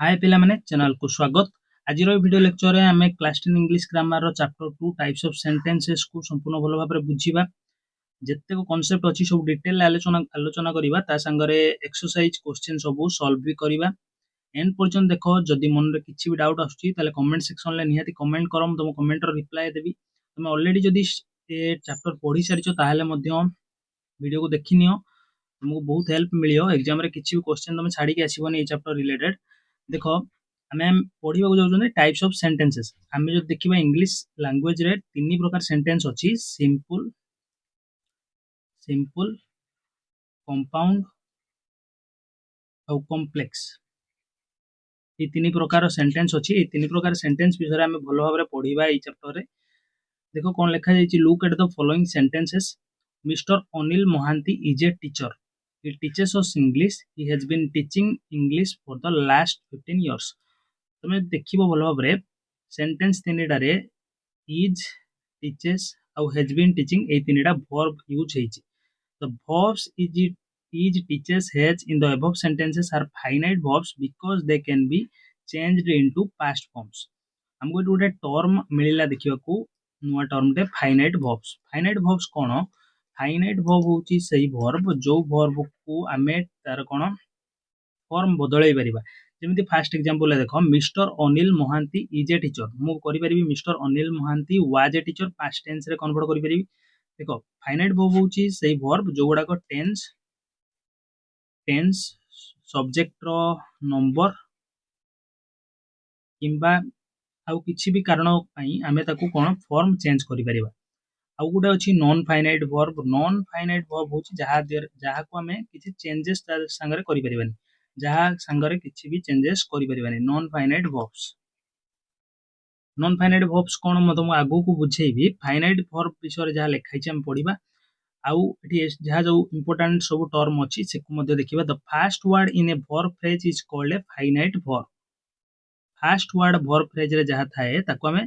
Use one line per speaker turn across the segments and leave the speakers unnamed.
हाय पिला माने चैनल को स्वागत। आज वीडियो लेक्चर रे आमे क्लास 10 इंग्लिश ग्रामर रो चैप्टर 2 टाइप्स ऑफ सेंटेंसेस को संपूर्ण भलो भाबरे बुझीबा। जत्ते को कांसेप्ट अछि सब डिटेल आलोचना आलोचना करिबा ता संगरे एक्सरसाइज क्वेश्चन सब सॉल्व भी करिबा। एंड पर्यंत देखो जदि मन रे किछि भी डाउट आछी ताले कमेंट सेक्शन ले निहाती कमेंट करम तुम कमेंट रो रिप्लाई देबी। तुम ऑलरेडी जदि ए चैप्टर पढी सारिछो ताहाले मध्य वीडियो को देखि नियो, तुमको बहुत हेल्प मिलियो एग्जाम रे किछि भी क्वेश्चन तुम छाडी के आसीबोनी ए चैप्टर रिलेटेड। देखो आमे पढ़िबा को जाउछन टाइप्स ऑफ सेंटेंसेस। आमे जो देखिबा इंग्लिश लैंग्वेज रे तीन प्रकार सेंटेंस अछि, सिंपल, कंपाउंड और कॉम्प्लेक्स। ये तीन प्रकार सेंटेंस अछि। ये तीन प्रकार सेंटेंस विषय आमे भलो भाबरे पढ़िबा ए चैप्टर रे। देखो कोन लिखा जायछि, look at the following sentences. Mister Anil Mohanty is a teacher. He teaches us English. He has been teaching English for the last 15 years. तुमे देखिबो भलो भाबरे सेंटेंस तीनटा रे इज, टीचेस और हैज बीन टीचिंग ए तीनटा वर्ब यूज हेछि। The verbs is, teaches, has in the above sentences are finite verbs because they can be changed into past forms. हमको गोटे टर्म मिलिला देखिबा को नुवा टर्म टे फाइनाइट वर्ब्स। फाइनाइट वर्ब्स कोन? Finite verb होची सही वर्ब जो वर्ब को आमे तार कोन फॉर्म बदलै परिबा। जेमिति फास्ट एग्जांपल देखो, mister Anil Mohanty is a teacher. मु करि परिबी mister Anil Mohanty was a teacher, past tense रे कन्वर्ट करि परिबी। देखो फाइनाइट वर्ब होची सही वर्ब जो गुडा को टेंस सब्जेक्ट रो नंबर किंबा आउ किछि भी कारण पई आमे ताकू कोन फॉर्म चेंज करि परिबा। आउ गुडा अछि non finite verb. Non finite verb होची जहा को आमे किछि चेंजेस तार संगरे करि परिबानी, जहा संगरे किछि भी चेंजेस करि परिबानी। Non finite verbs. Non finite verbs कोन म तुम आगु को बुझेइबी। फाइनाइट वर्ब विषय जहा लिखाइ छै हम पढिबा। आउ एठी जहा जो इंपोर्टेंट सब टर्म अछि से को मध्ये देखिबा। The first word in a verb phrase is called a finite verb. First word verb phrase रे जहा थाए ताको हमें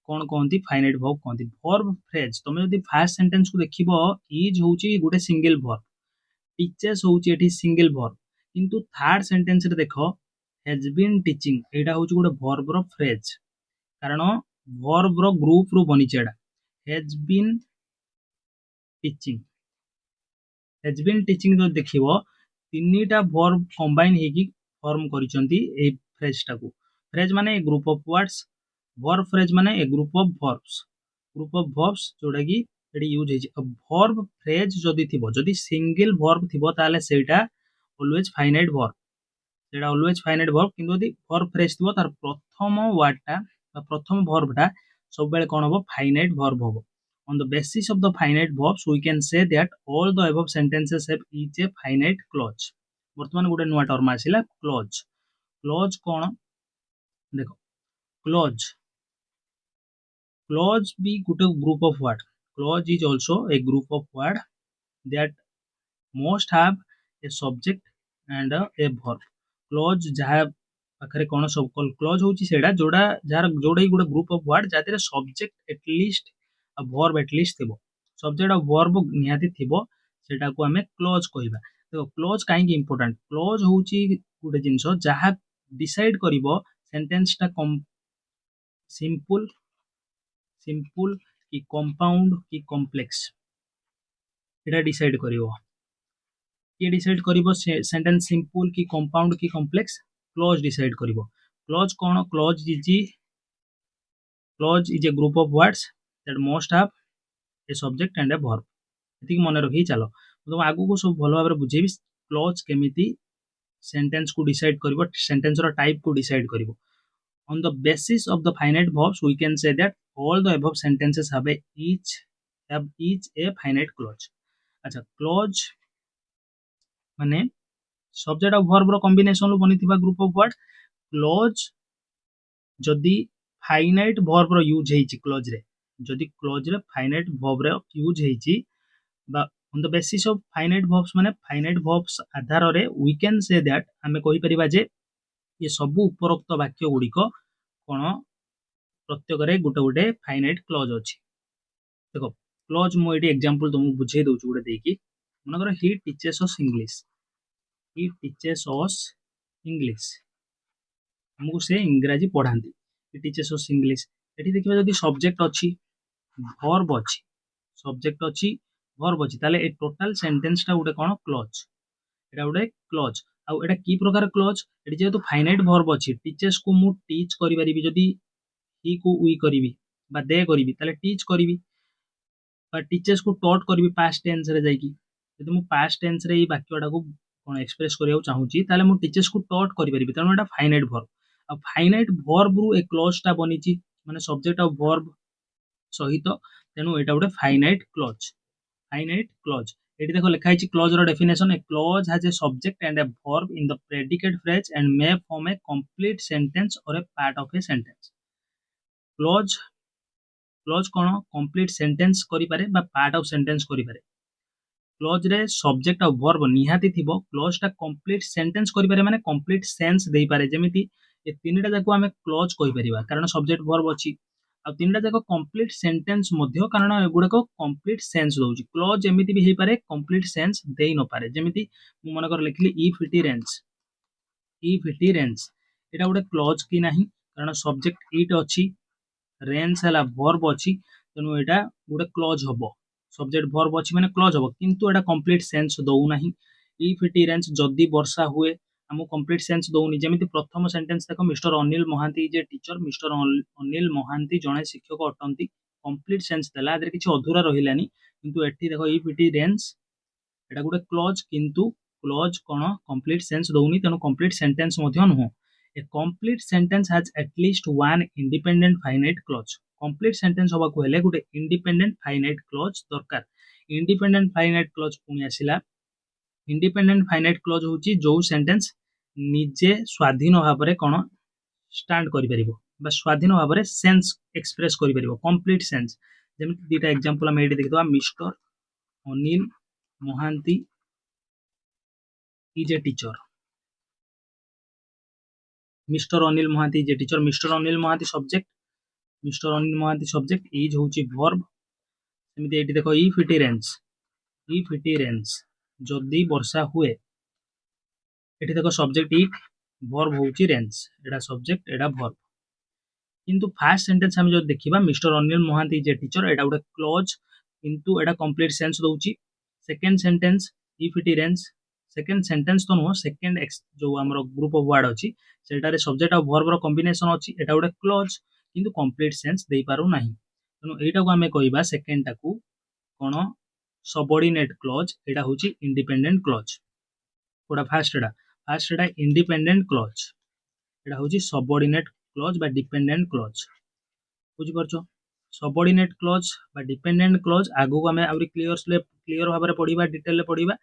कोन कोंती फाइनाइट वर्ब कोंती। वर्ब फ्रेज तुम जदि फर्स्ट सेंटेंस को देखिबो, इज होची गुटे सिंगल वर्ब, टीचर्स होची एठी सिंगल वर्ब, किंतु थर्ड सेंटेंस रे देखो हैज बीन टीचिंग, एटा होची गुटे वर्ब रो फ्रेज, कारण वर्ब रो ग्रुप रो बनी छेडा। Has been teaching, has been teaching जो देखिबो तीनटा वर्ब कंबाइन हेकी फॉर्म करिसंती ए फ्रेज टाको। फ्रेज माने a group of words, verb phrase माने a group of verbs, group of verbs जोडा की एडी यूज हेछि। अब वर्ब फ्रेज जदि थिबो, जदि सिंगल वर्ब थिबो ताले सेटा ऑलवेज फाइनाइट वर्ब, सेटा ऑलवेज फाइनाइट वर्ब। किंतु यदि वर्ब फ्रेज थिबो तार प्रथम वर्ड टा बा प्रथम वर्ब टा सब बेले कोन होबो, फाइनाइट वर्ब होबो। On the basis of the finite verbs, we can say that all the above sentences have each a finite clause. वर्तमान गुटे नुआ टर्म आसिला क्लॉज। क्लॉज कोन देखो, क्लॉज, क्लॉज भी गुटे group of word. Clause is also a group of word that must have a subject and a verb. Clause जहा पाखरे कोन sub clause होची सेडा जोडा jar जोडा ही गुटे group of word जाते सब्जेक्ट एटलीस्ट आ verb at least थिबो। Subject आ verb निहाती थिबो, सेटा को हमें क्लॉज कहिबा। देखो क्लॉज काहे की इंपोर्टेंट, क्लॉज होची गुटे जिंसो जहा डिसाइड करिवो सेंटेंस टा सिंपल, सिंपल कि कंपाउंड कि कॉम्प्लेक्स, एटा डिसाइड करिवो। ये डिसाइड करिवो सेंटेंस सिंपल कि कंपाउंड कि कॉम्प्लेक्स, क्लॉज डिसाइड करिवो। क्लॉज कोन, clause is a group of words that must have a subject and a verb. एतिक मन रखि चलो तुम आगु को सब भलो भाबरे बुझेबी क्लॉज केमिति सेंटेंस को डिसाइड करिवो, सेंटेंस रो टाइप को डिसाइड करिवो। On the basis of the finite verbs, we can say that all the above sentences have each a finite clause. अच्छा, clause माने सब्जेक्ट और वर्ब रो कॉम्बिनेशन लो बनिथिबा ग्रुप ऑफ वर्ड। क्लॉज जदि फाइनाइट वर्ब रो use हेछि clause रे, जदि क्लॉज रे फाइनाइट वर्ब रो यूज हेछि बा on the basis of finite verbs माने फाइनाइट वर्ब्स आधार रे we can say that हमें कहि परिबा जे ये सब उपरोक्त वाक्य गुडी को कोन प्रत्येक रे गुटे गुटे फाइनाइट क्लॉज अछि। देखो क्लॉज मु एटी एग्जांपल तुमको बुझे दउछु गुटे देकी। मन करो he teaches us English, he teaches us English, हमको से इंग्राजी पढ़ाती टीचर्स अस इंग्लिश। एठी देखिबा जदि सब्जेक्ट अछि वर्ब अछि सब्जेक्ट अछि वर्ब अछि ताले ए टोटल सेंटेंस टा गुटे कोन क्लॉज एटा गुटे क्लॉज आउ एटा की प्रकार क्लॉज एठी जेतु फाइनाइट वर्ब अछि टीचर्स को मु टीच करि परिबि जदि ही को वी करिबि बा दे करिबि ताले टीच करिबि बा टीचर्स को टॉट करिबि पास्ट टेंस रे जाईकी जदि मु पास्ट टेंस रे ई वाक्यटा को कोन एक्सप्रेस करिया चाहूची ताले मु टीचर्स को टॉट करि परिबि तनो एटा finite verb a finite verb रु ए क्लॉज टा बनिची माने सब्जेक्ट ऑफ वर्ब सहित तेनु एटा गुटे फाइनाइट क्लॉज फाइनाइट क्लॉज एटी देखो लिखा है क्लॉज रो definition a clause has a subject and a verb in the predicate phrase and may form a complete sentence or a part of a sentence clause clause कोन complete sentence करि पारे बा part of sentence करि पारे clause रे subject और verb निहाती थिबो क्लॉज टा कंप्लीट सेंटेंस करि पारे माने कंप्लीट सेंस देई पारे जेमिति ए तीनटा जाको हमें क्लॉज कहि परिबा कारण सब्जेक्ट वर्ब अछि आ तीनटा जाको कंप्लीट सेंटेंस मध्य कारण एगुडा को कंप्लीट सेंस दोउची क्लॉज एमिति भी हे पारे कंप्लीट सेंस देई न पारे जेमिति मु मन कर लिखली इफ इट रेंस एटा गुटे क्लॉज की नाही कारण सब्जेक्ट इट अछि रेंस हला वर्ब अछि तेनु एटा गुटे क्लॉज हबो सब्जेक्ट वर्ब अछि माने क्लॉज हबो किंतु एटा कंप्लीट सेंस दउ नाही इफ इट रेंस जदी वर्षा हुए हमु कंप्लीट सेंस दउनी जेमिति प्रथम सेंटेंस देखो मिस्टर अनिल महांती जे टीचर मिस्टर अनिल महांती जणे शिक्षक अटंती कंप्लीट सेंस देला आदर किछि अधूरा रहिलानी किंतु एठी देखो इफ इट रेंस एटा गुटे क्लॉज किंतु क्लॉज कोन कंप्लीट सेंस दउनी तेनु कंप्लीट सेंटेंस मध्य नुह a complete sentence has at least one independent finite clause complete sentence होबा को हेले गुटे इंडिपेंडेंट फाइनाइट क्लॉज दरकार इंडिपेंडेंट फाइनाइट क्लॉज पुनी आसिला इंडिपेंडेंट फाइनाइट क्लॉज होची जो सेंटेंस निजे स्वाधीन भाबरे कोन स्टैंड करि परिबो बा स्वाधीन भाबरे सेंस एक्सप्रेस करि परिबो कंप्लीट सेंस जेमिति दीटा एग्जांपल हम एडी देखिदवा mister Anil Mahanty is a teacher mister Anil Mahanty is a teacher mister Anil Mahanty subject mister Anil Mahanty subject is होची वर्ब सेमिति एटी देखो इफ इट रेंस जदी वर्षा हुए एटी देखो सब्जेक्ट इट वर्ब होची रेंस एटा सब्जेक्ट एटा वर्ब किंतु फर्स्ट सेंटेंस हम जो देखिबा mister Anil Mahanty is a teacher एटा गुटे क्लॉज किंतु एटा कंप्लीट सेंस दोउची second sentence if it rains second sentence तो नो सेकंड जो हमरो ग्रुप ऑफ वर्ड अछि सेटा रे सब्जेक्ट और वर्ब रो कॉम्बिनेशन अछि एटा गुटे क्लॉज किंतु कंप्लीट सेंस देई पारु नाही तनो एटा को हमें कहिबा सेकंड टाकू कोन सबऑर्डिनेट क्लॉज एटा होची इंडिपेंडेंट क्लॉज कोडा फास्ट एटा इंडिपेंडेंट क्लॉज एटा होची सबऑर्डिनेट क्लॉज बा डिपेंडेंट क्लॉज बुझि परछो सबऑर्डिनेट क्लॉज बा डिपेंडेंट क्लॉज आगु को हमें आउरी क्लियर भाबरे पढिबा डिटेल ले पढिबा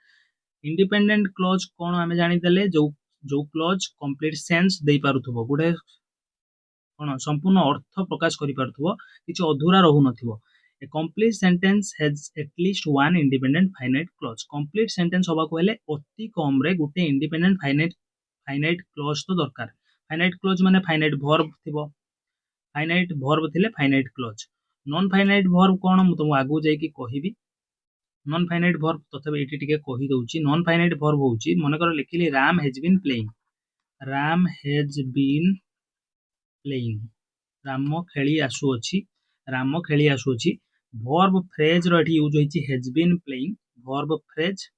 इंडिपेंडेंट क्लॉज कोन हमें जानि देले जो जो क्लॉज कंप्लीट सेंस देई पारुथबो गुडे कोन संपूर्ण अर्थ प्रकाश करि पारुथबो किछि अधूरा रहु नथिबो a complete sentence has at least one independent finite clause complete sentence होबा को हेले अति कम रे गुटे इंडिपेंडेंट फाइनाइट क्लॉज तो दरकार फाइनाइट क्लॉज माने फाइनाइट वर्ब थिबो फाइनाइट वर्ब थिले finite clause non finite verb कोन मु तुम आगु जाई कि कहिबी नॉन फाइनाइट वर्ब तथबे एटी टिके कहि दउची नॉन फाइनाइट वर्ब होउची मने कर लिखिली Ram has been playing Ram खेली आसुअछि वर्ब फ्रेज रो एठी यूज होइची has been playing verb phrase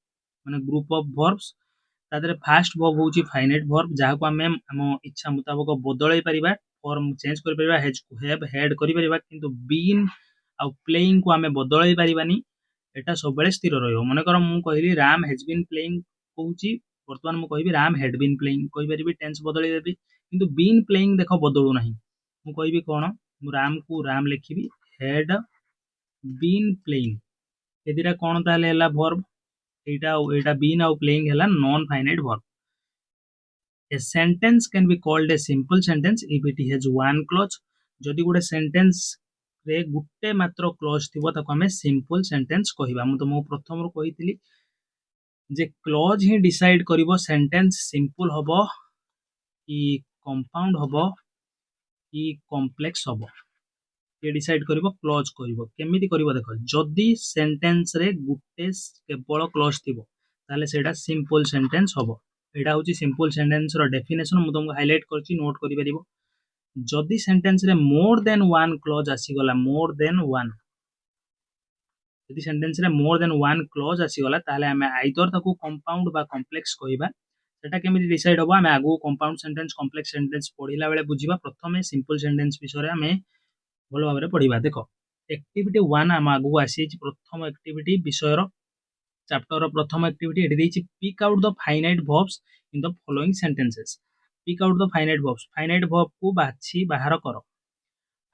माने ग्रुप ऑफ वर्ब्स तादरे फास्ट वर्ब होउची फाइनाइट वर्ब जहा को हमें हम इच्छा मुताबिक बदलै परिबा फॉर्म चेंज करि परिबा हैज हैव हैड करि परिबा किंतु बीन आ प्लेइंग को हमें बदलै परिबानी एटा सब बेले स्थिर रहइबो मने कर मु कहिली राम हैज बीन प्लेइंग कहूची वर्तमान मु कहिबी राम हैड बीन प्लेइंग कहि परिबी टेंस बदलै देबी किंतु बीन प्लेइंग देखो बदलु नाही मु कहिबी कोन मु राम को राम लिखिबी हैड बीन प्लेइंग एदिरा कोन ताले हला वर्ब एटा बीन आउ प्लेइंग हला non finite verb a sentence can be called a simple sentence if it has one clause जदि गुटे सेंटेंस रे गुटे मात्र क्लॉज थिबो ताको हमें सिंपल सेंटेंस कहिबा मु तुमको प्रथम रो कहितली जे क्लॉज ही डिसाइड करिवो सेंटेंस सिंपल होबो कि कंपाउंड होबो कि कॉम्प्लेक्स होबो ये डिसाइड करिवो क्लॉज करिवो केमिति करिवो देखो जदि सेंटेंस रे गुटे केवल क्लॉज थिबो ताले सेटा सिंपल सेंटेंस होबो एटा होची सिंपल सेंटेंस रो डेफिनेशन मु तुमको हाईलाइट करची नोट करि परिबो जदि सेंटेंस रे मोर देन वन क्लॉज आसी गला मोर देन वन जदि सेंटेंस रे मोर देन वन क्लॉज आसी गला ताले हमें आइदर ताको कंपाउंड बा कॉम्प्लेक्स कहिबा सेटा केमिति डिसाइड होबा हमें आगु कंपाउंड सेंटेंस कॉम्प्लेक्स सेंटेंस पढिला बेले बुझिबा प्रथमे सिंपल सेंटेंस विषय हमें भलो भाबरे पढिबा देखो एक्टिविटी 1 हम आगु आसी प्रथम एक्टिविटी विषय रो चैप्टर रो प्रथम एक्टिविटी एठी देछि pick out the finite verbs in the following sentences pick out the finite verb को बाछि बाहर करो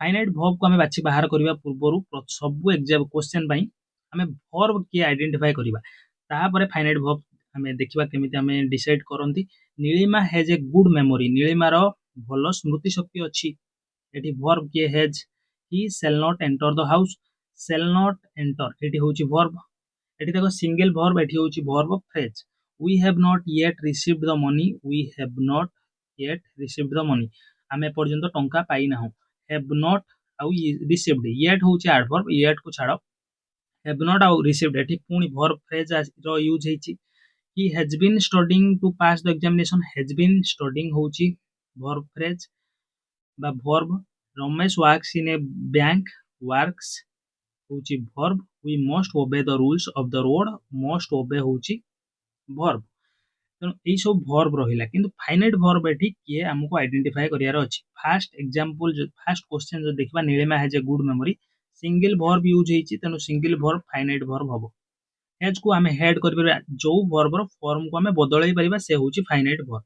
फाइनाइट वर्ब को हमें बाछि बाहर करबा पूर्वरु सब एग्जाम क्वेश्चन पई हमें वर्ब के आइडेंटिफाई करबा तापर फाइनाइट वर्ब हमें देखिबा केमिति हमें डिसाइड करंती Nilima has a good memory Nilima रो भलो स्मृति शक्ति अछि एठी वर्ब के has he shall not enter the house shall not enter एठी होची वर्ब एठी देखो सिंगल वर्ब एठी होची verb phrase we have not yet received the money we have not yet received the money आमे पर्यंत टंका पाई नाहु हैव नॉट आउ रिसीव्ड येट होची एडवर्ब येट को छाड़ो हैव नॉट आउ रिसीव्ड एठी पुनी वर्ब फ्रेज रो यूज हेची he has been studying to pass the examination has been studying होची verb phrase बा verb Ramesh works in a bank works होची verb we must obey the rules of the road must obey होची verb तेणु एई सब verb रहिला किंतु finite verb एठी किए हमको आइडेंटिफाई करियार अछि फर्स्ट एग्जांपल फर्स्ट क्वेश्चन जो देखबा Neelima has a good memory single verb use हेची तेणु सिंगल verb फाइनाइट verb हबो हैज को हमें हेड कर परिबा जो वर्ब रो फॉर्म को हमें बदलै परिबा से होची finite verb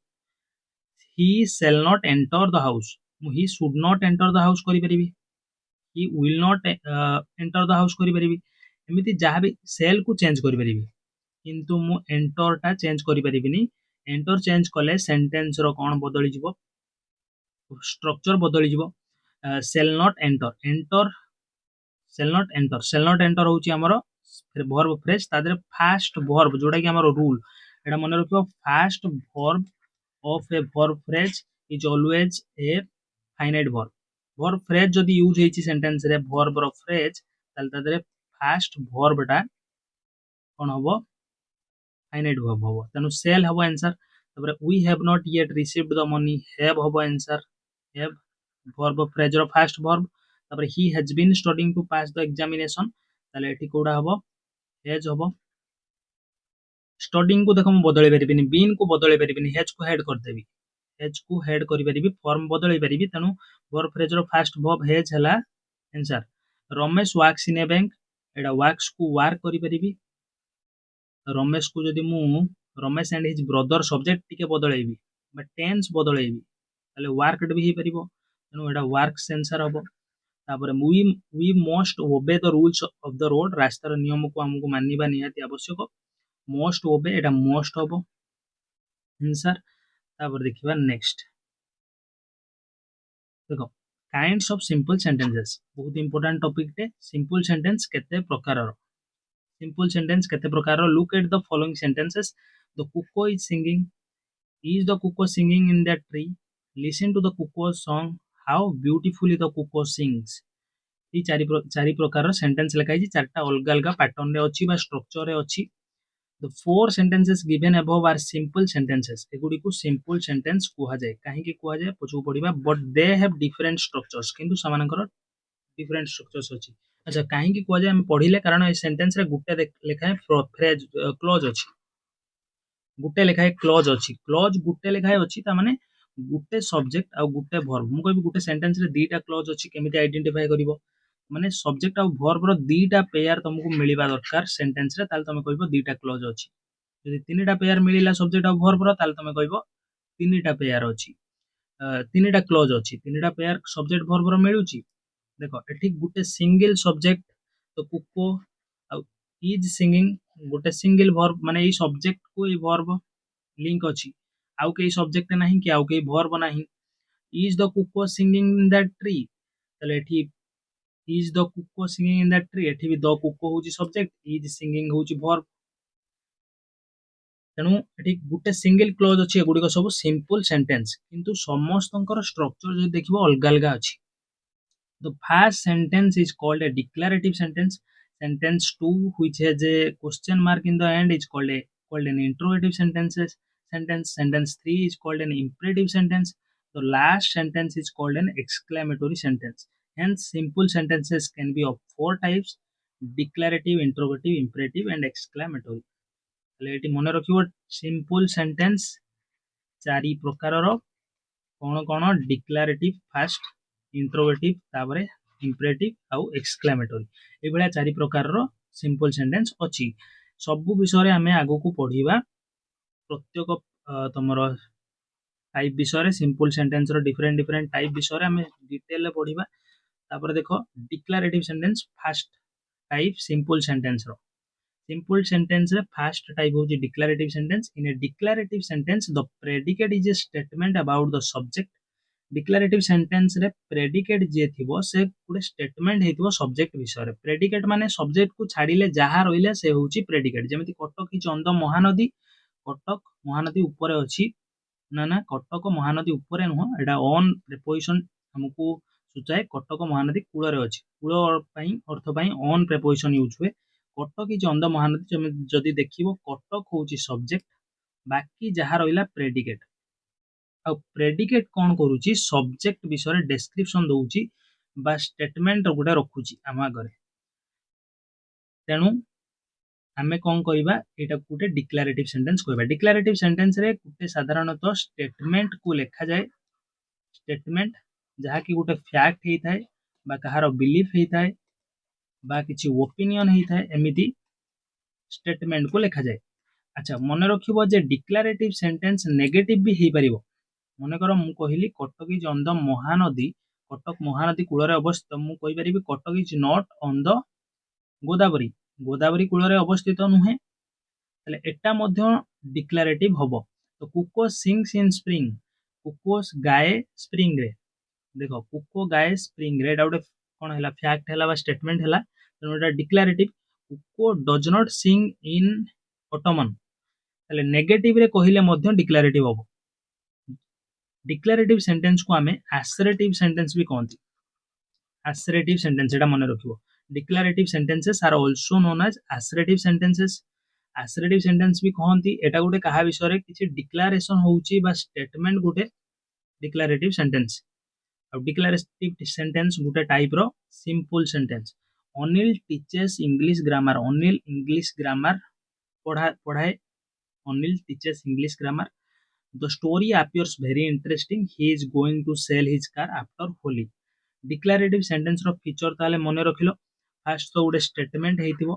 he shall not enter the house he should not enter the house करि परिबी he will not enter the house करि परिबी एमिति जहा भी सेल को चेंज करि परिबी किंतु मु एंटर टा चेंज करि परिबिनी एंटर चेंज कले सेंटेंस रो कोन बदली जिवो स्ट्रक्चर बदली जिवो शैल not enter shell not enter होची हमरो वर्ब फ्रेज तादरे फास्ट वर्ब जोटा कि हमरो रूल एटा मन रखियो fast verb of a verb phrase is always a finite verb verb phrase जदी यूज हेची सेंटेंस रे वर्ब रो फ्रेज ताल तादरे फास्ट वर्ब टा कोन हबो फाइनाइट वर्ब हबो तनु सेल हबो आंसर तबरे we have not yet received the money have हबो आंसर हैव वर्ब फ्रेज रो फास्ट वर्ब तबरे he has been studying to pass the examination ताले एठी कोडा हबो हेज हबो स्टडीइंग को देखो हम बदलै परिबिनी बीन को बदलै परिबिनी हेज को हेड कर देबी हेज को हेड करि परिबी फॉर्म बदलै परिबी तनु वर्ब फ्रेज रो फास्ट वर्ब हेज हला answer Ramesh works in A bank एडा वर्क्स को वर्क करि परिबी रमेश को जदी मु Ramesh and his brother subject टिके बदलैबी बा टेंस बदलैबी ताले वर्कड भी हे परिबो तनु एडा वर्क्स आंसर हबो तापर we must obey the rules of the road रास्तार नियम को हमको मानिबा निहाती आवश्यक मस्ट ओबे एटा मस्ट हबो आंसर तापर देखिबा नेक्स्ट देखो काइंड्स ऑफ सिंपल सेंटेंसेस बहुत इंपोर्टेंट टॉपिक टे सिंपल सेंटेंस केते प्रकार रो सिंपल सेंटेंस केते प्रकार रो look at the following sentences the cuckoo is singing is the cuckoo singing in that tree listen to the cuckoo song how beautifully the cuckoo sings ई चारि प्रकार sentence लिखा है चारटा अलग अलग पैटर्न रे अछि बा स्ट्रक्चर रे अछि the four sentences given above are simple sentences एगुडी को सिंपल सेंटेंस कुहा जाय काहे कि कुहा जाय पछु पडिबा but they have different structures किंतु समानकर डिफरेंट स्ट्रक्चर्स अछि अच्छा काहे कि कुहा जाय हम पढिले कारण ए सेंटेंस रे गुटे लिखा है फ्रेज क्लॉज अछि गुटे लिखा है क्लॉज अछि क्लॉज गुटे लिखा है अछि ता माने गुटे सब्जेक्ट आ गुटे वर्ब मु कहबी गुटे सेंटेंस रे दीटा क्लॉज अछि केमिति आइडेंटिफाई करिवो माने सब्जेक्ट आ वर्ब रो दीटा पेयर तुमको मिलिबा दरकार सेंटेंस रे ताल तमे कहबो दीटा क्लॉज अछि यदि तीनटा पेयर मिलिला सब्जेक्ट आ वर्ब रो ताल तमे कहबो तीनटा पेयर अछि तीनटा क्लॉज अछि तीनटा पेयर सब्जेक्ट वर्ब रो मिलुची देखो एठी गुटे सिंगल सब्जेक्ट तो कुको आ इज सिंगिंग गोटे सिंगल वर्ब माने ई सब्जेक्ट को ई वर्ब लिंक अछि आउ के सब्जेक्ट नाही कि आउ के वर्ब नाही is the cuckoo singing in that tree तले एठी is the cuckoo singing in that tree एठी भी द कुको होची सब्जेक्ट इज सिंगिंग होची वर्ब तेणु एठी गुटे सिंगल क्लॉज अछि एगुडी सब सिंपल सेंटेंस किंतु समस्तंकर स्ट्रक्चर जे देखिबो अलग अलग अछि the first sentence is called a declarative sentence sentence 2 which has a question mark in the end is called an interrogative sentences sentence. Sentence 3 is called an imperative sentence. The last sentence is called an exclamatory sentence. Hence, simple sentences can be of 4 types: declarative, interrogative, imperative, and exclamatory. ଏଠି ମନେ ରଖିବ simple sentence 4 ପ୍ରକାରର कौन कौन declarative fast interrogative तापर imperative आउ exclamatory ए भलिया 4 प्रकार रो सिंपल सेंटेंस अछि सब विषय रे हमें आगो को पढिबा प्रत्येक तमरो टाइप विषय रे सिंपल सेंटेंस रो डिफरेंट डिफरेंट टाइप विषय रे हमें डिटेल रे पढिबा तापर देखो declarative sentence first type simple sentence रो simple sentence रे first type होची declarative sentence. In a declarative sentence the predicate is a statement about the subject. Declarative sentence रे predicate जे थिबो से गुडे statement हेतिबो subject विषय रे. Predicate माने subject को छाडिले जहा रहिले से होची predicate. जेमिति कटक ही चंद महानदी, कटक महानदी ऊपर अछि ना ना कटक महानदी ऊपर नुह एटा on preposition हमकु सुचाए कटक महानदी कूल रे अछि. कूल पई अर्थ पई on preposition यूज हुए. कटक ही चंद महानदी जदि देखिबो कटक होची सब्जेक्ट बाकी जहा रहिला प्रेडिकेट आ प्रेडिकेट कोन करूची सब्जेक्ट विषय डिस्क्रिप्शन दउची बा स्टेटमेंट गुडा रखुची आमा घरे तेनु हमें कोन कहबा एटा गुटे डिक्लेरेटिव सेंटेंस कहबा डिक्लेरेटिव सेंटेंस रे गुटे साधारणतः स्टेटमेंट को लेखा जाए स्टेटमेंट जहा कि गुटे फैक्ट हेई थाए बा कहारो बिलीफ हेई थाए बा किछि ओपिनियन हेई थाए एमिति स्टेटमेंट को लेखा जाए अच्छा मन रखिबो जे डिक्लेरेटिव सेंटेंस नेगेटिव भी हेई परिबो मन कर मु कहिली Cuttack is on the Mahanadi Cuttack Mahanadi कूल रे अवस्थित मु कहि परिबी Cuttack is not on the Godavari Godavari कूल रे अवस्थित नुहे तले एटा मध्य डिक्लेरेटिव हबो तो कुको सिंग्स इन स्प्रिंग कुकोस गाए स्प्रिंग रे देखो कुको गाए स्प्रिंग रे एटा कोन हैला फैक्ट हैला बा स्टेटमेंट हैला तो एटा declarative cuckoo does not sing in autumn तले नेगेटिव रे कहिले मध्य डिक्लेरेटिव हबो डिक्लेरेटिव सेंटेंस को हमें असर्टिव सेंटेंस भी कहती असर्टिव सेंटेंस एटा मन रखिबो declarative sentences are also known as assertive sentences assertive sentence भी कहती एटा गुटे कहा विषय रे किछि डिक्लेरेशन होउची बा स्टेटमेंट गुटे डिक्लेरेटिव सेंटेंस अब डिक्लेरेटिव सेंटेंस गुटे टाइप रो simple sentence Anil teaches English grammar Anil English grammar पढ़ाए Anil teaches English grammar The story appears very interesting. He is going to sell his car after Holi. Declarative sentence row feature ताले मने रखिलो fast तो गुटे statement हेतिबो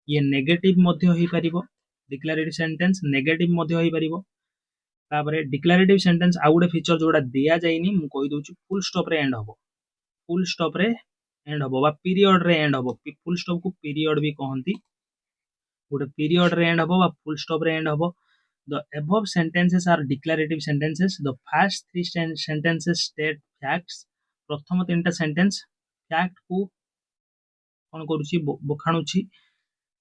ये negative मध्य होई परिबो declarative sentence negative मध्य होई परिबो तापरे declarative sentence आ गुटे feature जोडा दिया जाइनी मु कहि दोछु फुल स्टॉप रे एंड हबो फुल स्टॉप रे एंड हबो बा पीरियड रे एंड हबो फुल स्टॉप को पीरियड भी कहंती गुटे पीरियड रे एंड हबो बा फुल स्टॉप रे एंड हबो The above sentences are declarative sentences. The first 3 sentences state facts. प्रथम 3टा सेंटेंस फैक्ट को कोन करूची बखाणुची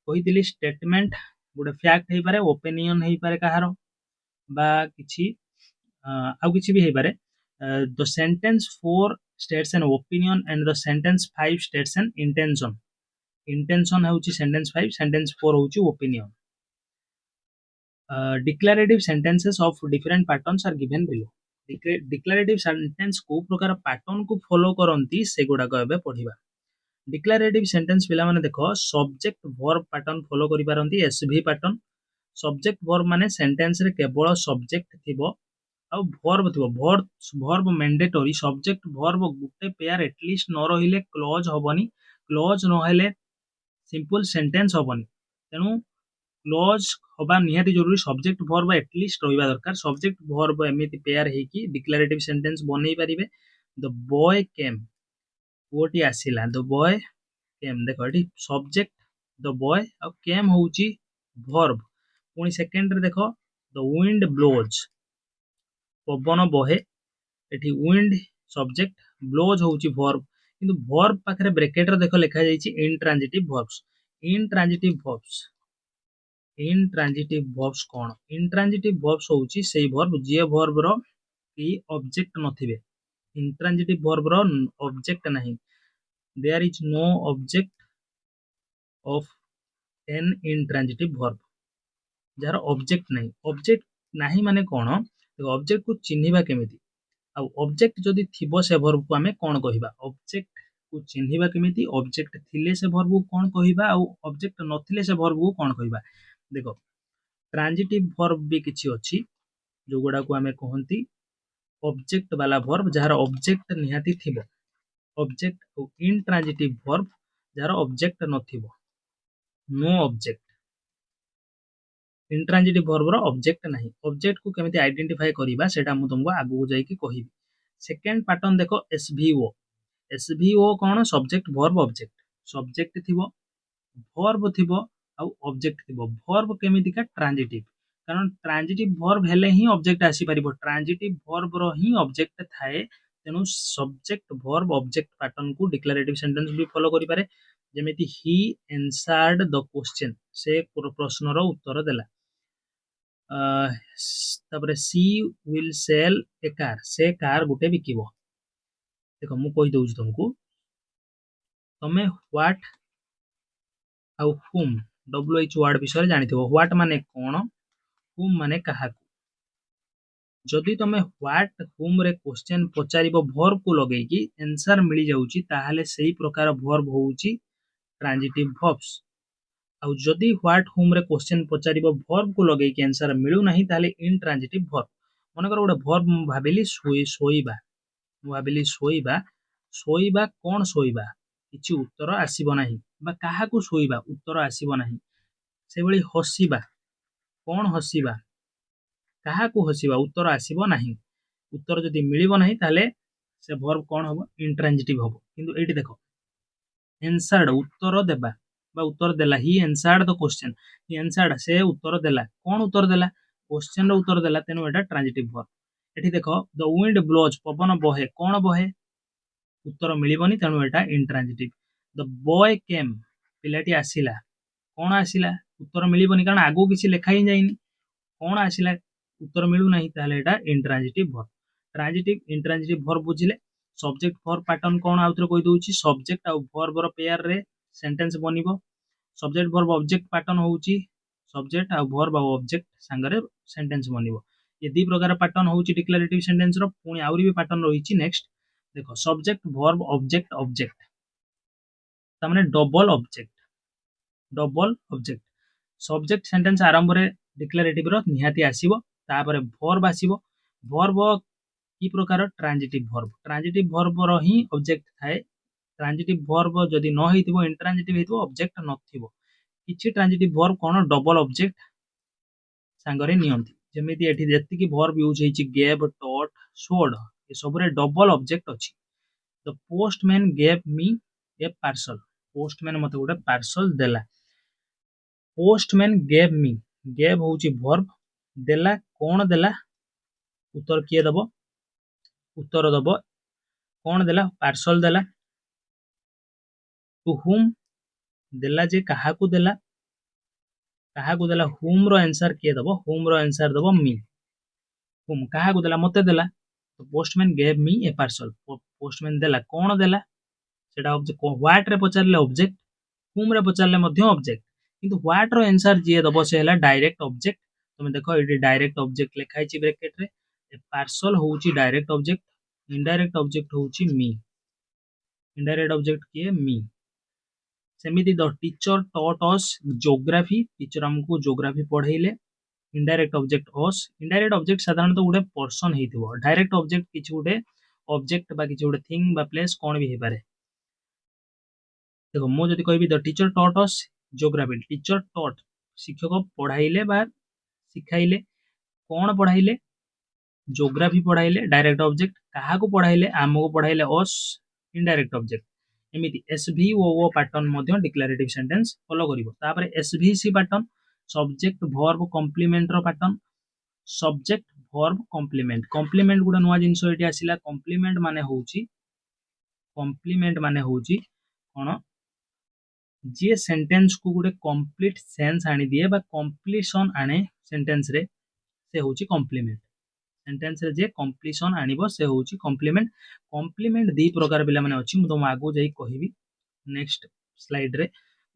कहितली स्टेटमेंट गुटे फैक्ट हेई पारे ओपिनियन हेई पारे कहारो बा किछि आ किछि भी हेई पारे the sentence 4 states an opinion and the sentence 5 states an intention intention होउची sentence 5 sentence 4 होउची opinion declarative sentences of different patterns are given below. Declarative sentence को प्रकार पैटर्न को फॉलो करंती से गुडा को एबे पढिबा डिक्लेरेटिव सेंटेंस पिला माने देखो सब्जेक्ट वर्ब पैटर्न फॉलो करि पारंती एसवी पैटर्न सब्जेक्ट वर्ब माने सेंटेंस रे केवल सब्जेक्ट थिबो आ वर्ब थिबो वर्ब मैंडेटरी सब्जेक्ट वर्ब गुटे पेयर एटलीस्ट न रहिले क्लॉज होबनी क्लॉज न हेले सिंपल सेंटेंस होबनी तेनु क्लॉज होबा निहाती जरूरी सब्जेक्ट वर्ब एटलीस्ट रहिबा दरकार सब्जेक्ट वर्ब एमिति पेयर हे कि डिक्लेरेटिव सेंटेंस बनै परिबे द बॉय केम कोटी आसिला द बॉय केम देखो एठी सब्जेक्ट द बॉय आ केम होउची वर्ब पुनी सेकंड रे देखो द विंड ब्लोज पवन बहे एठी विंड सब्जेक्ट ब्लोज होउची वर्ब किंतु वर्ब पाखरे ब्रैकेट रे देखो लिखा जाईची इंट्रांजिटिव वर्ब्स intransitive verbs कोन intransitive verbs होउची सेही verb जे verb रो की ऑब्जेक्ट नथिबे intransitive verb रो ऑब्जेक्ट नहीं there is no object of an intransitive verb jar object नहीं। ऑब्जेक्ट नहीं माने कौन, देखो ऑब्जेक्ट को चिन्हिबा केमिति, आ ऑब्जेक्ट जदि थिबो से वर्ब को आमे कोन कहिबा, ऑब्जेक्ट को चिन्हिबा केमिति, ऑब्जेक्ट थिले से वर्ब को कोन कहिबा, आ ऑब्जेक्ट नथिले से वर्ब को कोन कहिबा। देखो ट्रांजिटिव वर्ब भी किछि अछि जो गुडा को आमे कहंती ऑब्जेक्ट वाला वर्ब जार ऑब्जेक्ट निहाती थिबो, ऑब्जेक्ट और इनट्रांजिटिव वर्ब जार ऑब्जेक्ट नथिबो, नो ऑब्जेक्ट। इनट्रांजिटिव वर्ब रो ऑब्जेक्ट नहीं। ऑब्जेक्ट को केमिति आइडेंटिफाई करिबा सेटा मु तुमको आगु जाई कि कहिबी। सेकंड पैटर्न देखो एसवीओ। एसवीओ कोन, सब्जेक्ट वर्ब ऑब्जेक्ट। सब्जेक्ट थिबो, वर्ब थिबो आ ऑब्जेक्ट थिबो। वर्ब केमिति का ट्रांजिटिव, कारण ट्रांजिटिव वर्ब हेले ही ऑब्जेक्ट आसी परिबो। ट्रांजिटिव वर्ब रो ही ऑब्जेक्ट थाए, तेनु सब्जेक्ट वर्ब ऑब्जेक्ट पैटर्न को डिक्लेरेटिव सेंटेंस भी फॉलो करि पारे। जेमिति ही एंसर्ड द क्वेश्चन, से प्रश्न रो उत्तर देला। तापरे सी विल सेल ए कार, से कार गुटे बिकिबो। देखो मु कहि दउछ तुमको, तमे व्हाट आउ हुम, डब्ल्यूएच वर्ड विषय जानिथिबो। व्हाट माने कोन, हुम माने काहाकू। जदि तमे व्हाट हुम रे क्वेश्चन पचारिबो वर्ब को लगेई कि आंसर मिली जाउची, ताहाले सेही प्रकार वर्ब होउची ट्रांजिटिव वर्ब्स। आउ जदि व्हाट हुम रे क्वेश्चन पचारिबो वर्ब को लगेई कि आंसर मिलु नाही, ताहाले इनट्रांजिटिव वर्ब। मन कर गोटे वर्ब मु भाबिली सोइबा, मु भाबिली सोइबा, सोइबा कोन सोइबा, किछि उत्तर आसीबो नाही, बा काहाकू सोइबा उत्तर आसीबो नाही। से भली हसिबा, कोन हसिबा, काहाकू हसिबा उत्तर आसीबो नाही। उत्तर जदि मिलिबो नाही ताले से वर्ब कोन हबो, इनट्रांजिटिव हबो। किंतु एठी देखो एंसर्ड उत्तर देबा बा उत्तर देला, he answered the question, he answered से उत्तर देला, कोन उत्तर देला, क्वेश्चन रो उत्तर देला, तेनु एटा ट्रांजिटिव वर्ब। एठी देखो द विंड ब्लोज, पवन बहे, कोन बहे, उत्तर मिलिबोनी, तेनु एटा इनट्रांजिटिव। द बॉय केम, पिलाटी आसिला, कोन आसिला, उत्तर मिलिबोनी, कारण आगु किछि लेखा ही जाइनी। कोन आसिला उत्तर मिलु नाही, ताले एटा intransitive verb. Transitive intransitive verb बुझिले। सब्जेक्ट वर्ब पैटर्न कोन आउथरे कहि दउची, सब्जेक्ट आ वर्ब रो पेयर रे सेंटेंस बनिबो। सब्जेक्ट वर्ब ऑब्जेक्ट पैटर्न होउची सब्जेक्ट आ वर्ब आ ऑब्जेक्ट संगरे सेंटेंस बनिबो। ये दी प्रकार पैटर्न होउची डिक्लेरेटिव सेंटेंस रो। पुनी आउरी भी पैटर्न रहिची। नेक्स्ट देखो सब्जेक्ट वर्ब ऑब्जेक्ट ऑब्जेक्ट, ता माने double object, double object. Subject sentence आरंभ रे डिक्लेरेटिव रो निहाती आसीबो, तापरे वर्ब आसीबो। वर्ब की प्रकार, ट्रांजिटिव वर्ब। ट्रांजिटिव वर्ब रो ही ऑब्जेक्ट थाए। ट्रांजिटिव वर्ब जदि न हेतिबो, इनट्रांजिटिव हेतिबो, ऑब्जेक्ट नथिबो। किछि ट्रांजिटिव वर्ब कोन डबल ऑब्जेक्ट संगरे नियंती। जेमिति एठी जेति की वर्ब यूज हेछि गेव, टॉट, शोड, ए सब रे डबल ऑब्जेक्ट अछि। The postman gave me a parcel, postman मते गोटे पार्सल देला। पोस्टमैन गेव मी, गेव होउची वर्ब, देला कोन देला, उत्तर किए दबो, उत्तर दबो कोन देला, पार्सल देला। टू हुम, देला जे काहाकू देला, काहाकू देला, हुम रो आंसर किए दबो, हुम रो आंसर दबो मी। हुम काहाकू देला, मते देला। तो postman gave me a parcel, postman देला कोन देला, सेटा ऑब्जेक्ट। व्हाट रे पचारले ऑब्जेक्ट, हुम रे पचारले मध्य ऑब्जेक्ट, किंतु व्हाट रो आंसर जे दबो से हला डायरेक्ट ऑब्जेक्ट। तुम देखो एटी डायरेक्ट ऑब्जेक्ट लिखाई छि ब्रैकेट रे। ए पार्सल होउची डायरेक्ट ऑब्जेक्ट, इनडायरेक्ट ऑब्जेक्ट होउची मी। इनडायरेक्ट ऑब्जेक्ट किए मी। सेमिति the teacher taught us geography, teacher हमको ज्योग्राफी पढ़ाइले। Indirect object us, indirect object साधारणतः गोटे पर्सन हेतिबो। डायरेक्ट ऑब्जेक्ट किछि गोटे ऑब्जेक्ट बा किछि गोटे थिंग बा प्लेस कोन भी हे पारे। देखो मु जदि कहबी the teacher taught us geography, teacher taught शिक्षक पढ़ाइले बा सिखाइले, कोन पढ़ाइले, ज्योग्राफी पढ़ाइले, डायरेक्ट ऑब्जेक्ट। काहाकू पढ़ाइले, आमको पढ़ाइले, अस इनडायरेक्ट ऑब्जेक्ट। एमिति एसवीओ पैटर्न मध्य डिक्लेरेटिव सेंटेंस फॉलो करिवो। तापरे SVC pattern, subject verb complement रो पैटर्न। सब्जेक्ट वर्ब कॉम्प्लीमेंट, कॉम्प्लीमेंट गुडा नुवा जिंसो एटी आसिला। कॉम्प्लीमेंट माने होउची, कॉम्प्लीमेंट माने होउची कोन, जे सेंटेंस को गुडे कंप्लीट सेंस आनी दिए बा कंप्लीशन आने सेंटेंस रे, से होउची कॉम्प्लीमेंट। सेंटेंस रे जे कंप्लीशन आनिबो से होउची कॉम्प्लीमेंट। कॉम्प्लीमेंट दी प्रकार पिला माने अछि, मु तुम आगु जाई कहिबी नेक्स्ट स्लाइड रे।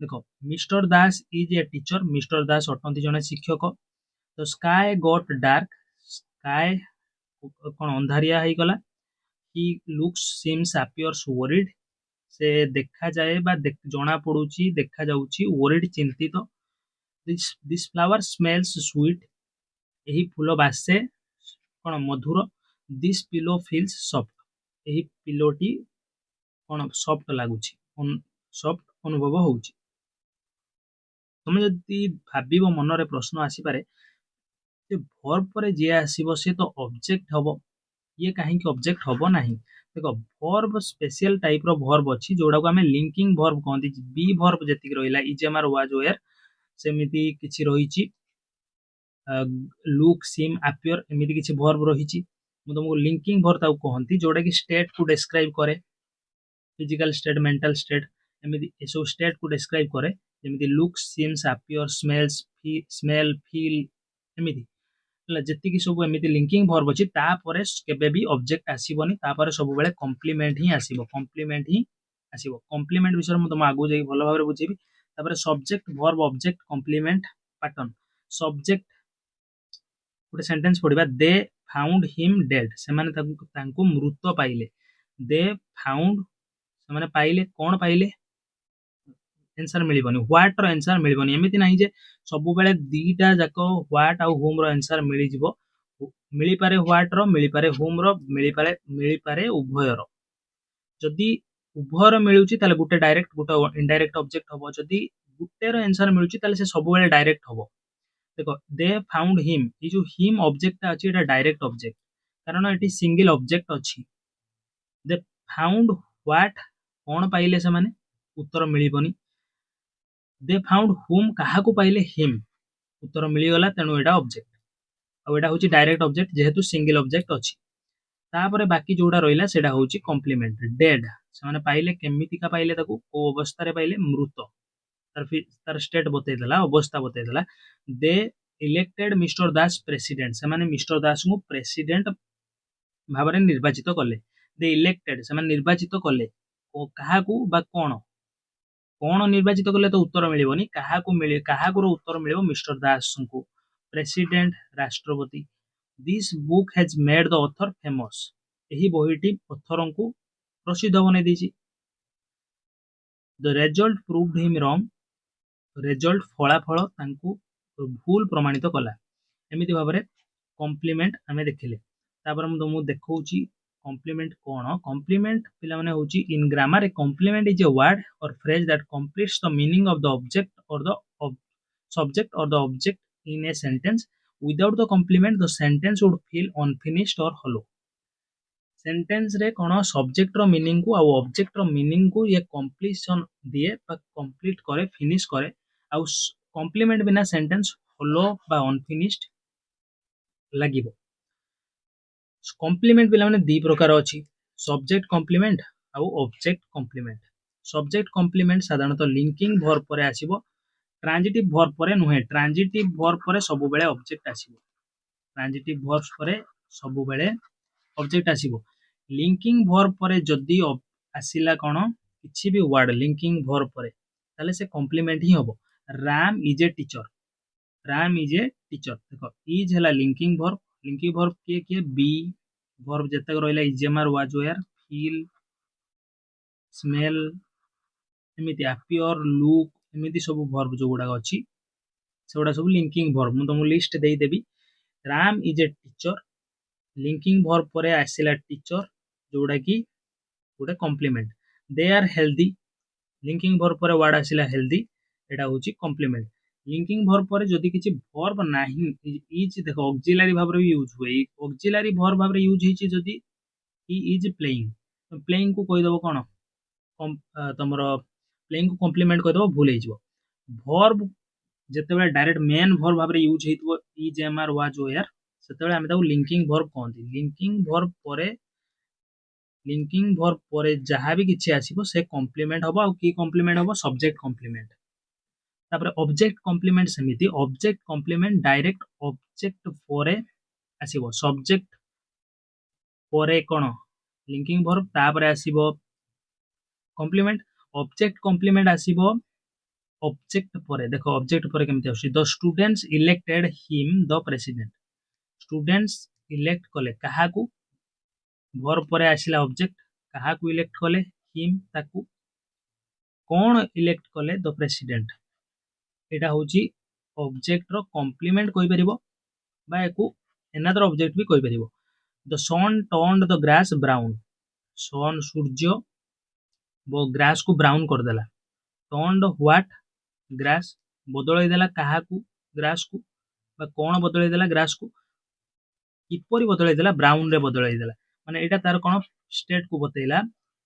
देखो mister Das is a teacher, mister Das अटंती जने शिक्षक। तो स्काई गॉट डार्क, स्काई कौन अंधारिया हो गला। He looks seems appears worried, से देखा जाए बा जना पड़ुची देखा जाउची worried चिंतित। दिस फ्लावर स्मेल्स स्वीट, यही फूल बासे कौन मधुर। दिस पिलो फील्स सॉफ्ट, यही पिलोटी कौन सॉफ्ट लगुच, सॉफ्ट अनुभव होउची। तुम जदि भाबिबो मनरे प्रश्न आसी पारे जे वर्ब परे जे आसीबो से तो ऑब्जेक्ट हबो, ये काहे कि ऑब्जेक्ट हबो नाही। देखो वर्ब स्पेशल टाइप रो वर्ब अछि जोडा को हमें लिंकिंग वर्ब कहंती। बी वर्ब जति रहिला is am are was were सेमिति किछि रहिछि, लुक सिम अपियर एमिति किछि वर्ब रहिछि। मु तुमको लिंकिंग वर्ब ताऊ कहंती जोडा कि स्टेट को डिस्क्राइब करे, फिजिकल स्टेट मेंटल स्टेट एमिति एसो स्टेट को डिस्क्राइब करे। जेमिति look seems appear smells smell feel एमिति जति कि सब एमिति लिंकिंग वर्ब अछि तापरे केबे भी ऑब्जेक्ट आसीबोनी, तापरे सब बेले कॉम्प्लीमेंट ही आसीबो, कॉम्प्लीमेंट ही आसीबो। कॉम्प्लीमेंट विषय मु तुम आगु जाई भलो भाबरे बुझेबी। तापरे subject verb object complement pattern. Subject गोटे सेंटेंस पढ़िबा, दे फाउंड हिम डेड, से माने तांको मृत पाइले। दे फाउंड से माने पाइले, कोन पाइले आंसर मिलिबोनी, व्हाट रो आंसर मिलिबोनी। एमिति नाही जे सब बेले दीटा जाको व्हाट आ होम रो आंसर मिलि जिवो, मिलि पारे व्हाट रो मिलि पारे होम रो मिलि पारे उभय रो। जदि उभय रो मिलुची ताले गुटे डायरेक्ट गुटे इनडायरेक्ट ऑब्जेक्ट हबो, जदि गुटे रो आंसर मिलुची ताले से सब बेले डायरेक्ट हबो। देखो दे फाउंड हिम, ये जो हिम ऑब्जेक्ट अछि एटा डायरेक्ट ऑब्जेक्ट, कारण एटी सिंगल ऑब्जेक्ट अछि। दे फाउंड व्हाट, कोन पाइले से माने उत्तर मिलिबोनी। दे फाउंड हुम, कहा को पाइले हिम, उत्तर मिली गला, तेनु एटा ऑब्जेक्ट। आ एटा होची डायरेक्ट ऑब्जेक्ट जेहेतु सिंगल ऑब्जेक्ट अछि। तापरे बाकी जोडा रहिला सेटा होची कॉम्प्लीमेंट। डेड से माने पाइले, केमिति का पाइले, ताको को अवस्था रे पाइले, मृत। तार स्टेट बतै देला, अवस्था बतै देला। दे इलेक्टेड मिस्टर दास प्रेसिडेंट, से माने मिस्टर दास को प्रेसिडेंट भाबरे निर्वाचित कले। दे इलेक्टेड से माने निर्वाचित कले, ओ कहा को बा कोन, कोन निर्वाचित कले तो उत्तर मिलिबोनी, कहा को मिले, कहा को उत्तर मिलिबो मिस्टर दास को। प्रेसिडेंट राष्ट्रपति। This book has made the author famous, एही बहिटी ऑथर को प्रसिद्ध बनै दैछि। The result proved him wrong, result फलाफल तांको भूल प्रमाणित कला। एमिति भाबरे कॉम्प्लीमेंट आमे देखिले। तापर हम तुमको देखौची कॉम्प्लीमेंट कोन। कॉम्प्लीमेंट पिला माने होची in grammar a complement is a word or phrase that completes the meaning of the object or the subject or the object in a sentence. Without the complement the sentence would feel unfinished or hollow. Sentence रे कोन subject रो meaning को आ object रो meaning को ये completion दिए बा complete करे, finish करे। आ complement बिना sentence होलो बा अनफिनिश्ड लागिबो। कॉम्प्लीमेंट पिला माने दी प्रकार अछि, सब्जेक्ट कॉम्प्लीमेंट आ ऑब्जेक्ट कॉम्प्लीमेंट। सब्जेक्ट कॉम्प्लीमेंट साधारणतः लिंकिंग वर्ब परे आसीबो, ट्रांजिटिव वर्ब परे नुहे। ट्रांजिटिव वर्ब परे सब बेले ऑब्जेक्ट आसीबो, ट्रांजिटिव वर्ब्स परे सब बेले ऑब्जेक्ट आसीबो। लिंकिंग वर्ब परे जदी आसीला कोन किछि भी वर्ड लिंकिंग वर्ब परे, ताले से कॉम्प्लीमेंट ही होबो। Ram is a teacher, Ram is a teacher. देखो इज हला लिंकिंग वर्ब, लिंकिंग वर्ब के बी वर्ब जतक रहला is am are was were feel smell एमिति अपियर लुक एमिति सब वर्ब जो गुडा अछि सेगुडा सब लिंकिंग वर्ब। मु तुमको लिस्ट देई देबी। Ram is a teacher, linking verb परे आसीला टीचर जोडा कि गोटे complement. They are healthy, linking verb परे वर्ड आसीला हेल्दी, एटा होची कॉम्प्लीमेंट। लिंकिंग वर्ब परे जदी किछि वर्ब नाही, इज देखो ऑक्सिलरी भाब रे यूज होई, ऑक्सिलरी वर्ब भाब रे यूज हिची जदी ही इज प्लेइंग, प्लेइंग को कहि देबो कोन तमरो प्लेइंग को कॉम्प्लीमेंट कहि देबो भूल हे जिवो। वर्ब जते बेले डायरेक्ट मेन वर्ब भाब रे यूज हेतबो is am are was were, सेते बेले हमें ताको लिंकिंग वर्ब कहंती। लिंकिंग वर्ब परे जहा भी किछि आसीबो से कॉम्प्लीमेंट हबो। आ की कॉम्प्लीमेंट हबो, सब्जेक्ट कॉम्प्लीमेंट। तापर ऑब्जेक्ट कॉम्प्लीमेंट समिति, ऑब्जेक्ट कॉम्प्लीमेंट डायरेक्ट ऑब्जेक्ट परे आसीबो। सब्जेक्ट परे कोन लिंकिंग वर्ब, तापर आसीबो कॉम्प्लीमेंट। ऑब्जेक्ट कॉम्प्लीमेंट आसीबो ऑब्जेक्ट पर देखो ऑब्जेक्ट पर केमती आउची the students elected him the president students elect कले काहाकू वर्ब पर आसिला ऑब्जेक्ट काहाकू इलेक्ट कले हिम ताकू कोन इलेक्ट कले द प्रेसिडेंट एटा होची ऑब्जेक्ट रो कॉम्प्लीमेंट कहि परिबो बा एकू एनादर ऑब्जेक्ट भी कहि परिबो the sun turned the grass brown sun सूर्य वो ग्रास को ब्राउन कर देला टर्न्ड व्हाट ग्रास बदलै देला काहाकू ग्रास को बा कोन बदलै देला ग्रास को किपरि बदलै देला ब्राउन रे बदलै देला माने एटा तार कोन स्टेट को बतैला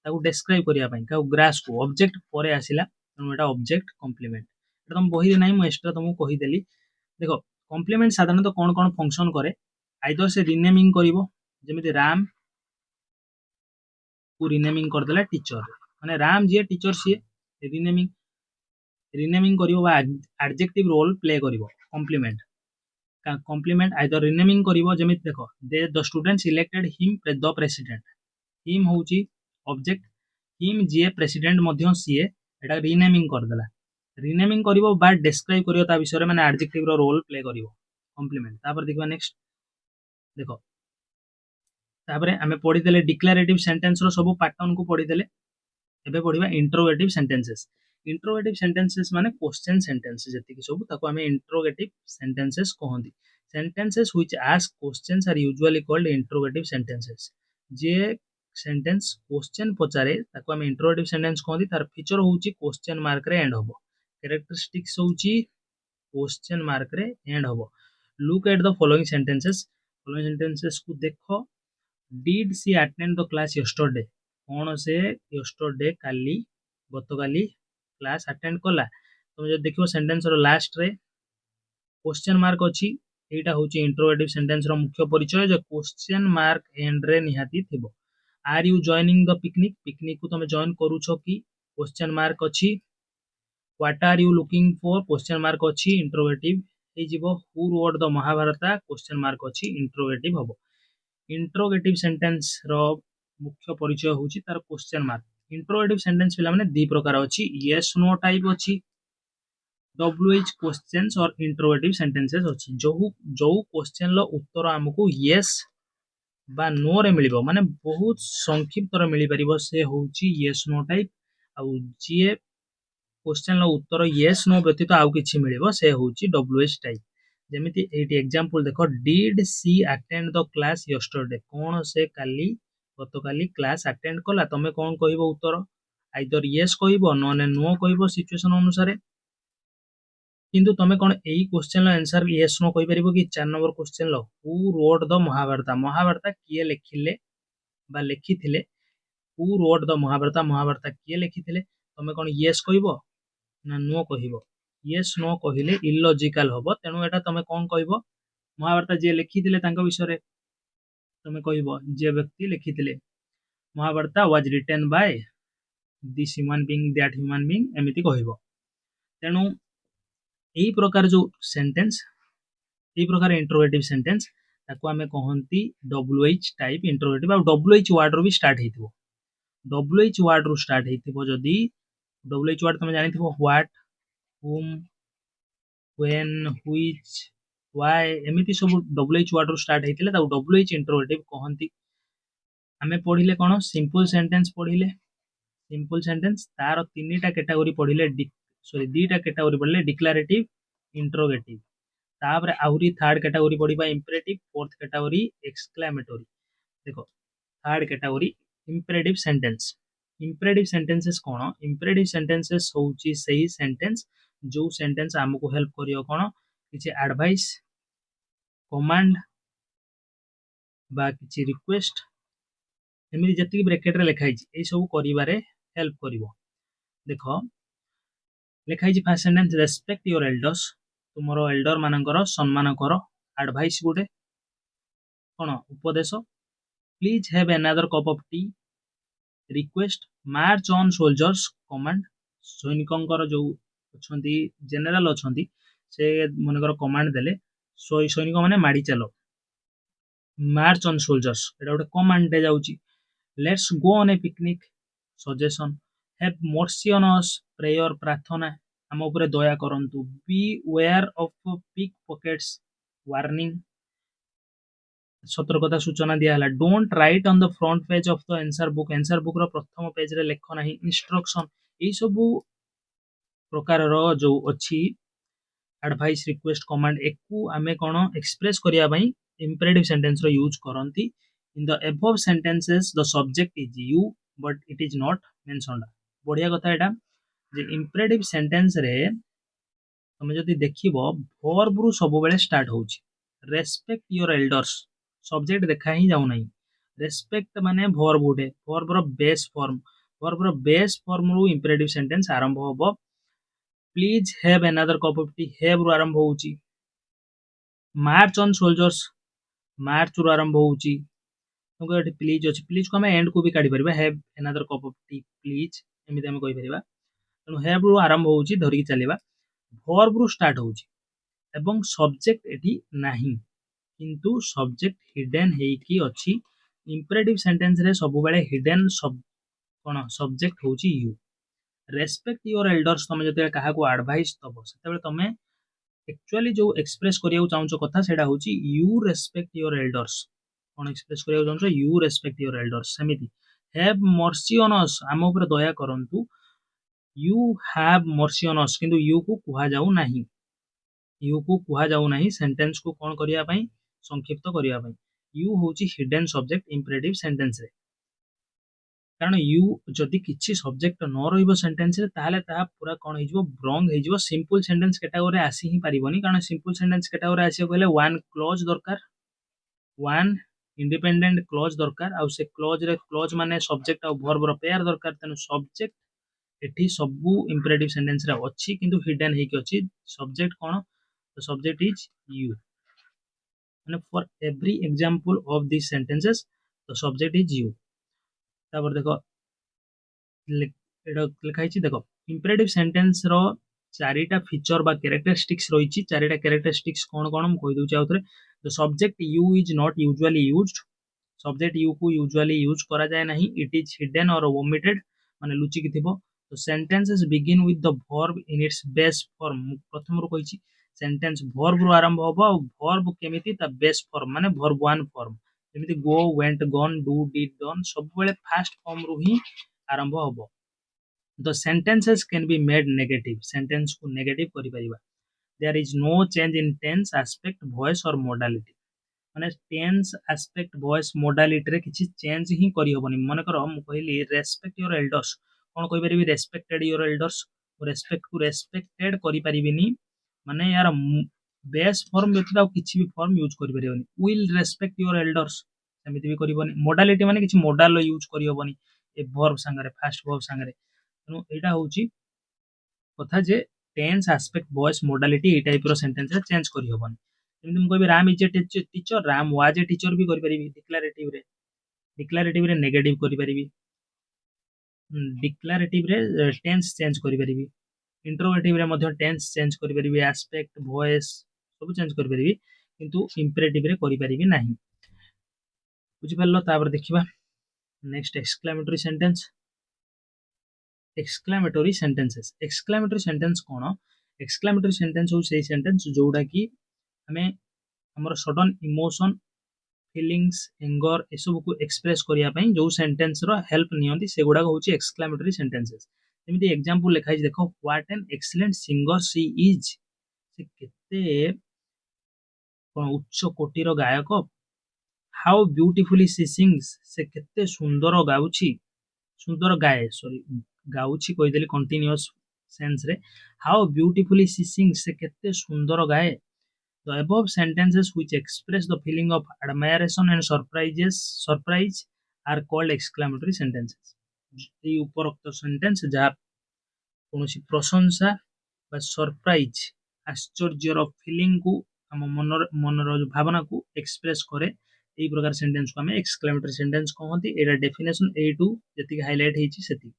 ताकू डिस्क्राइब करिया पई का ग्रास को ऑब्जेक्ट परे आसिला तनो एटा ऑब्जेक्ट कॉम्प्लीमेंट एटा तुम बही नै मैं एक्स्ट्रा तुमको कहि देली देखो कॉम्प्लीमेंट साधारणतः कोन कोन फंक्शन करे आइदर से रिनेमिंग करिवो जेमिति राम को रिनेमिंग कर देला टीचर माने राम जे टीचर सी रिनेमिंग रिनेमिंग करिवो बा एडजेक्टिव रोल प्ले करिवो कॉम्प्लीमेंट कॉम्प्लीमेंट आइदर रिनेमिंग करिवो जेमिति देखो the the students elected him the president him होची ऑब्जेक्ट हिम जे प्रेसिडेंट मध्य सीए एटा रिनेमिंग कर देला रिनेमिंग करिवो बा डिस्क्राइब करिवो ता विषय रे माने एडजेक्टिव रो रोल प्ले करिवो कॉम्प्लीमेंट तापर देखबा नेक्स्ट देखो तापरे आमे पढी देले डिक्लेरेटिव सेंटेंस रो सब पैटर्न को पढी देले एबे पढिबा इंट्रोगेटिव सेंटेंसेस माने क्वेश्चन सेंटेंस जति कि सब ताको आमे इंट्रोगेटिव सेंटेंसेस कहंदी sentences which ask questions are usually called interrogative sentences जे सेंटेंस क्वेश्चन पचारे ताको आमे इंट्रोगेटिव सेंटेंस कहंदी तार फीचर होउची क्वेश्चन मार्क रे एंड होबो कैरेक्टरिस्टिक्स होउची क्वेश्चन मार्क रे एंड होबो look at the following sentences को देखो did she attend the class yesterday कौन से यस्टरडे काली गतकाली क्लास अटेंड कला तुम जो देखो सेंटेंस रो लास्ट रे क्वेश्चन मार्क अछि एटा होची इंट्रोगेटिव सेंटेंस रो मुख्य परिचय जो क्वेश्चन मार्क एंड रे निहाती थिबो are you joining the picnic picnic को तुम जॉइन करूछो कि क्वेश्चन मार्क अछि what are you looking for question mark अछि इंट्रोगेटिव हे जीवो who wrote the Mahabharata question mark अछि इंट्रोगेटिव हबो इंट्रोगेटिव सेंटेंस रो मुख्य परिचय होची तार क्वेश्चन मार्क इंट्रोगेटिव सेंटेंस पिला माने दी प्रकार अछि यस नो टाइप अछि डब्ल्यूएच क्वेश्चंस और इंट्रोगेटिव सेंटेंसेस अछि जो क्वेश्चन लो उत्तर हमकु यस बा नो रे मिलिबो माने बहुत संक्षिप्त रे मिलि परिबो से होची यस नो टाइप आ जे क्वेश्चन लो उत्तर यस नो व्यतीत आउ किछि मिलिबो से होची डब्ल्यूएच टाइप जेमिति एटी एग्जांपल देखो did she attend the class yesterday कोन से काली गतकाली क्लास अटेंड कला तमे कोन कहिबो उत्तर आइदर यस कहिबो नने नो कहिबो सिचुएशन अनुसार किंतु तमे कोन एई क्वेश्चन लो आंसर यस नो कहि परिबो कि 4 नंबर क्वेश्चन लो who wrote the Mahabharata Mahabharata किए लिखिले बा लिखिथिले हु रोड द महाभारत किए लिखिथिले तमे कोन यस कहिबो ना नो कहिबो यस नो कहिले इलॉजिकल होबो तेनु एटा तमे कोन कहिबो महाभारत जे लिखिथिले तांका विषय रे तमे कहिबो जे व्यक्ति लिखिथिले Mahabharata was written by this human being that human being एमिति कहिबो तेनु एई प्रकार जो सेंटेंस एई प्रकार इंट्रोगेटिव सेंटेंस ताको हमें कहंती डब्ल्यूएच टाइप इंट्रोगेटिव आ डब्ल्यूएच वर्ड रो भी स्टार्ट हेतिबो डब्ल्यूएच वर्ड रो स्टार्ट हेतिबो जदी डब्ल्यूएच वर्ड तमे जानिथिबो what whom when which why एमिति सब डब्ल्यूएच वर्ड रो स्टार्ट हेतिले ताको डब्ल्यूएच इंट्रोगेटिव कहंती हमें पढिले कोन सिंपल सेंटेंस पढिले सिंपल सेंटेंस तार तीनटा कैटेगरी पढिले सॉरी दीटा कैटेगरी पढिले डिक्लेरेटिव इंट्रोगेटिव तापर आउरी थर्ड कैटेगरी पढिबा इंपेरेटिव फोर्थ कैटेगरी एक्सक्लेमेटरी देखो थर्ड कैटेगरी इंपेरेटिव सेंटेंसेस कोन इंपेरेटिव सेंटेंसेस होउची सही सेंटेंस जो सेंटेंस हमको हेल्प करियो कोन किछि एडवाइस कमांड बा किछि रिक्वेस्ट एमि जति ब्रैकेट रे लिखाई छि ए सब करिवारे हेल्प करिवो देखो लिखाई छि first sentence respect your elders तुमरो एल्डर मानकर सम्मान करो एडवाइस गुटे कोन उपदेश please have another cup of tea request march on soldiers command सैनिकंकर जो अछंती जनरल अछंती से मनकर कमांड देले सैनिक माने माडी चलो मार्च ऑन सोल्जर्स एटा गोटे कमांड दे जाउची let's go on a picnic suggestion have mercy on us prayer प्रार्थना आम उपरे दया करंतु beware of pickpockets warning सतर्कता सूचना दिया हला don't write on the front page of the answer book रो प्रथम पेज रे लेख नाही इंस्ट्रक्शन ए सब प्रकार रो जो अछि एडवाइस रिक्वेस्ट कमांड एकु आमे कोन एक्सप्रेस करिया पई इंपेरेटिव सेंटेंस रो यूज करंती in the above sentences the subject is you but it is not mentioned बढ़िया कथा एटा जे इंपेरेटिव सेंटेंस रे तमे जदि देखिबो वर्ब रु सब बेले स्टार्ट होउची रेस्पेक्ट योर एल्डर्स सब्जेक्ट देखा ही जाउ नाही रेस्पेक्ट माने वर्ब रो बेस फॉर्म रु इंपेरेटिव सेंटेंस आरंभ होबो please have another cup of T have रु आरंभ होउची मार्च ऑन सोल्जर्स मार्च रु आरंभ होउची तुमको एठी प्लीज अछि प्लीज को हमें एंड को भी काढी परिबा have another cup of tea please एमिते हम कहि परिबा तनु हैव रु आरंभ होउची धरि की चलेबा वर्ब रु स्टार्ट होउची एवं सब्जेक्ट एठी नाही किंतु सब्जेक्ट हिडन हेकी अछि इंपेरेटिव सेंटेंस रे सब बेले हिडन सब कोन सब्जेक्ट होउची यू रेस्पेक्ट योर एल्डर्स तमे जते काहा को एडवाइस तबो सेते तमे एक्चुअली जो एक्सप्रेस करिया चाहूचो कथा सेटा होची you respect your elders cone express करिया चाहूचो यू रेस्पेक्ट योर एल्डर्स समिति हैव मर्सी ऑन अस हम ऊपर दया करंतु यू हैव मर्सी ऑन अस किंतु यू को कुहा जाऊ नाही यू को कुहा जाऊ नाही सेंटेंस को कोन करिया पई संक्षिप्त करिया पई यू होची हिडन सब्जेक्ट इंपेरेटिव सेंटेंस रे कारण यू जदि किछि सब्जेक्ट न रहिबो सेंटेंस रे ताले ता पूरा कोन हिजबो रॉन्ग हिजबो सिंपल सेंटेंस कैटेगरी आसी ही परिबोनी कारण सिंपल सेंटेंस कैटेगरी आसी कहले वन क्लॉज दरकार वन इंडिपेंडेंट क्लॉज दरकार आ से क्लॉज माने सब्जेक्ट आ वर्ब रो पेयर दरकार तनु सब्जेक्ट एठी सबु इंपेरेटिव सेंटेंस रे अछि किंतु हिडन हेकी अछि सब्जेक्ट कोन द सब्जेक्ट इज यू माने for every example of this sentences the subject is you तापर देखो एटा लिखा हिची देखो इंपेरेटिव सेंटेंस रो चारिटा फीचर बा कैरेक्टरिस्टिक्स रहिची चारिटा कैरेक्टरिस्टिक्स कोन कोन हम कहि दोची आउथरे the subject you is not usually used subject you को यूजुअली यूज करा जाय नाही it is hidden or omitted माने लुचि कि थिबो तो sentences begin with the verb in its base form प्रथम रो कहिची सेंटेंस वर्ब रो आरंभ होबो वर्ब केमिति ता बेस फॉर्म माने वर्ब वन फॉर्म जेमिति go went gone do did done सब बेले फास्ट फॉर्म रो ही आरंभ होबो the sentences can be made negative sentence को नेगेटिव करि परिबा there is no change in tense aspect voice or modality माने टेंस एस्पेक्ट वॉइस मोडालिटी रे किछि चेंज ही करि होबनी माने कर हम कहली रेस्पेक्ट योर एल्डर्स कोन कहि परिबी रेस्पेक्टेड योर एल्डर्स रेस्पेक्ट को रेस्पेक्टेड करि परिबिनी माने यार बेस फॉर्म व्यतीत किछि भी फॉर्म यूज करि परिबनी विल रेस्पेक्ट योर एल्डर्स सेमिति भी करिबनी मोडालिटी माने किछि मोडाल यूज करि होबनी ए वर्ब संगरे फास्ट वर्ब संगरे तनु एटा होची कथा जे टेंस एस्पेक्ट वॉइस मोडालिटी ए टाइप रो सेंटेंस रे चेंज करि होबनी जेमिति हम कहबी Ram is a teacher Ram was a teacher भी करि परिबी डिक्लेरेटिव रे नेगेटिव करि परिबी डिक्लेरेटिव रे टेंस चेंज करि परिबी इंट्रोगेटिव रे मध्ये टेंस चेंज करि परिबी एस्पेक्ट वॉइस सब चेंज करि परिबी किंतु इंपेरेटिव रे करि परिबी नाही बुझि परलो तापर देखिबा नेक्स्ट एक्सक्लेमेटरी सेंटेंस कोन एक्सक्लेमेटरी सेंटेंस हो सेही सेंटेंस जोडा की हमें हमर सडन इमोशन फीलिंग्स एंगर ए सब को एक्सप्रेस करिया पई जो सेंटेंस रो हेल्प नियंती से गुडा होची एक्सक्लेमेटरी सेंटेंसेस जेमिति एग्जांपल लिखा है देखो what an excellent singer she is से केते कोन उच्च कोटि रो गायक हाउ ब्यूटीफुली शी सिंग्स से केते सुंदर गाए सॉरी गाउची कहि देली कंटीन्यूअस सेंस रे हाउ ब्यूटीफुली शी सिंग्स से केते सुंदर गाए the above sentences which express the feeling of admiration and surprise are called exclamatory sentences এই উপরোক্ত সেন্টেন্স যা কোনोसी प्रशंसा बा सरप्राइज आश्चर्यर फीलिंग को हम मनर भावना को एक्सप्रेस करे এই प्रकार सेंटेंस को हमें एक्सक्लेमेटरी सेंटेंस कहंती एटा डेफिनेशन ए2 जति हाइलाइट हेची सेति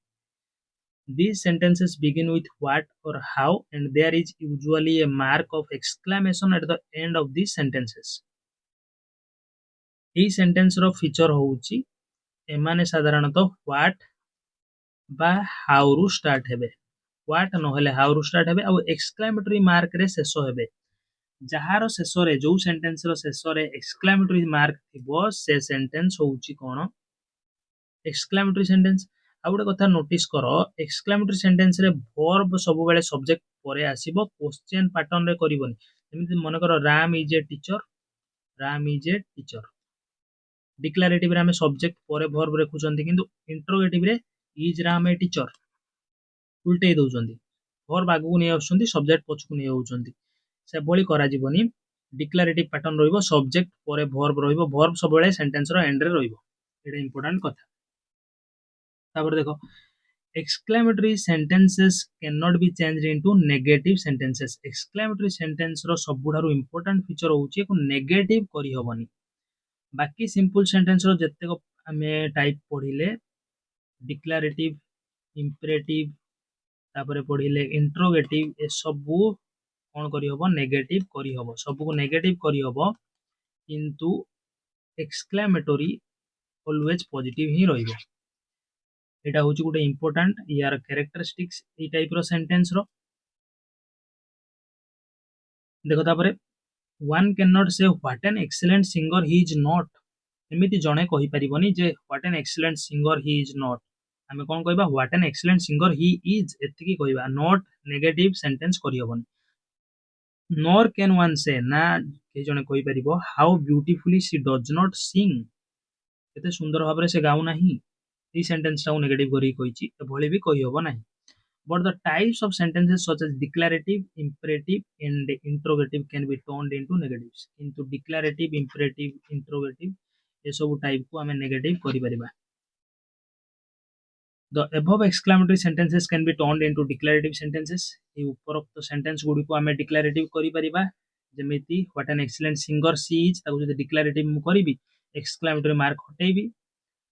These sentences begin with what or how and there is usually a mark of exclamation at the end of these sentences. এই सेंटेंस रो फीचर होउची एमाने साधारणतः what बा how रु स्टार्ट हेबे व्हाट नहले हाउ रु स्टार्ट हेबे आ एक्सक्लेमेटरी मार्क रे शेष हेबे जहार शेष रे जो सेंटेंस रो शेष रे एक्सक्लेमेटरी मार्क थिबो से सेंटेंस होउची कोन एक्सक्लेमेटरी सेंटेंस आ गोटे कथा नोटिस करो एक्सक्लेमेटरी सेंटेंस रे वर्ब सब बेले सब्जेक्ट परे आसीबो क्वेश्चन पैटर्न रे करबोनी जेमिति मन करो Ram is a teacher declarative रे हमें सब्जेक्ट परे वर्ब रखुचंती किंतु इंटरोगेटिव रे इज राम ए टीचर उल्टे दउचंती वर्ब आगु नै आउचंती सब्जेक्ट पछकु नै आउचंती से भली करा जीवनी डिक्लेरेटिव पैटर्न रहिबो सब्जेक्ट परे वर्ब रहिबो वर्ब सब बेले सेंटेंस रो एंड रे रहिबो एटा इंपोर्टेंट कथा तापर देखो exclamatory sentences cannot be changed into negative sentences exclamatory sentence row सबुठारु important feature होउची एको negative करी हबनी बाकी simple sentence रो जत्ते को हमें टाइप पढिले declarative imperative तापरे पढिले interrogative ए सबु कोन करी हबो नेगेटिव करी हबो सबु को नेगेटिव करी हबो किंतु exclamatory always positive ही रहिबो एटा होची गुटे इंपोर्टेंट यार कैरेक्टरिस्टिक्स ए टाइप रो सेंटेंस रो देखो तापरे one can not say what an excellent singer he is not एमिति जणे कहि परिबोनी जे what an excellent singer he is not हमें कोन कहबा what an excellent singer he is एतिकी कहबा नॉट नेगेटिव सेंटेंस करि हबोनी नॉर कैन वन से ना के जणे कहि परिबो how beautifully she does not sing केते सुंदर भाबरे से गाउ नाही ई सेंटेंस टाउ नेगेटिव करी कहिची एभली भी कहि हबो नाही but the types of sentences such as declarative imperative and interrogative can be turned into negatives into declarative imperative interrogative ये सब टाइप को हमें नेगेटिव करि परिबा the above exclamatory sentences can be turned into declarative sentences ये उपरोक्त sentence गुडी को हमें declarative करि परिबा जेमिति what an excellent singer she is ताको जदि डिक्लेरेटिव मु करिबी एक्सक्लेमेटरी मार्क हटेबी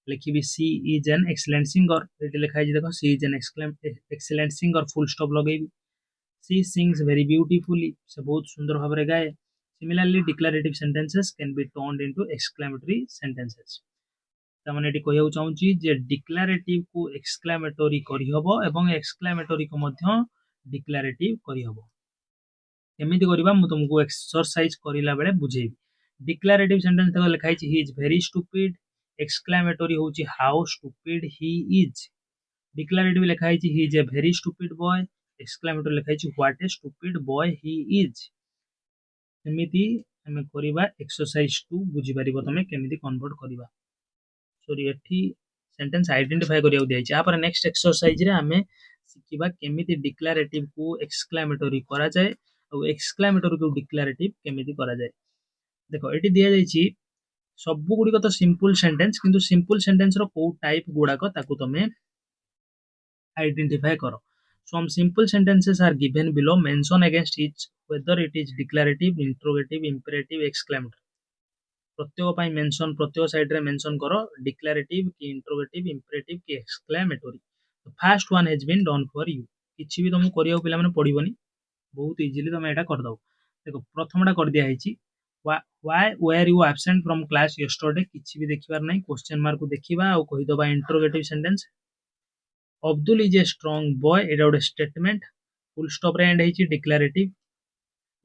लिखिबी she is an excellent singer एटी लिखा है देखो she is an excellent singer full stop लगेबी सी सिंग्स वेरी ब्यूटीफुली से बहुत सुंदर भाव रे गाए similarly declarative sentences can be turned into exclamatory sentences त माने एटी कहउ चाहूची जे डिक्लेरेटिव को एक्सक्लेमेटरी करि हबो एवं एक्सक्लेमेटरी को मध्य डिक्लेरेटिव करि हबो केमिति करबा मु तुमको एक्सरसाइज करिला बेले बुझेबी डिक्लेरेटिव सेंटेंस देखो लिखा है he is very stupid exclamatory होची how stupid he is declarative लिखा है he is a very stupid boy exclamatory लिखा है what a stupid boy he is एमिति हमें करिबा एक्सरसाइज 2 बुझी परिबो तमे केमिति कन्वर्ट करिबा सॉरी एठी सेंटेंस आइडेंटिफाई करिया दिया छै आ पर नेक्स्ट एक्सरसाइज रे हमें सिखिबा केमिति डिक्लेरेटिव को एक्सक्लेमेटरी करा जाय और एक्सक्लेमेटरी को डिक्लेरेटिव केमिति करा जाय देखो एठी दिया जाय छी सबु गुडी तो सिंपल सेंटेंस किंतु सिंपल सेंटेंस रो को टाइप गुडा को ताकू तमे आइडेंटिफाई करो some simple sentences are given below mention against each whether it is declarative interrogative imperative exclamatory प्रत्येक पई मेंशन प्रत्येक साइड रे मेंशन करो डिक्लेरेटिव की इंटरोगेटिव इंपेरेटिव की एक्सक्लेमेटरी तो first one has been done for you किछि भी तुम करियो पिला माने पडिबोनी बहुत इजीली तुम एटा कर दो देखो प्रथमटा कर दिया हैछि why were you absent from class yesterday किछि भी देखिबार नै क्वेश्चन मार्क को देखिबा और कहि दबा interrogative sentence Abdul is a strong boy एटा गोटे स्टेटमेंट फुल स्टॉप रे एंड हैछि डिक्लेरेटिव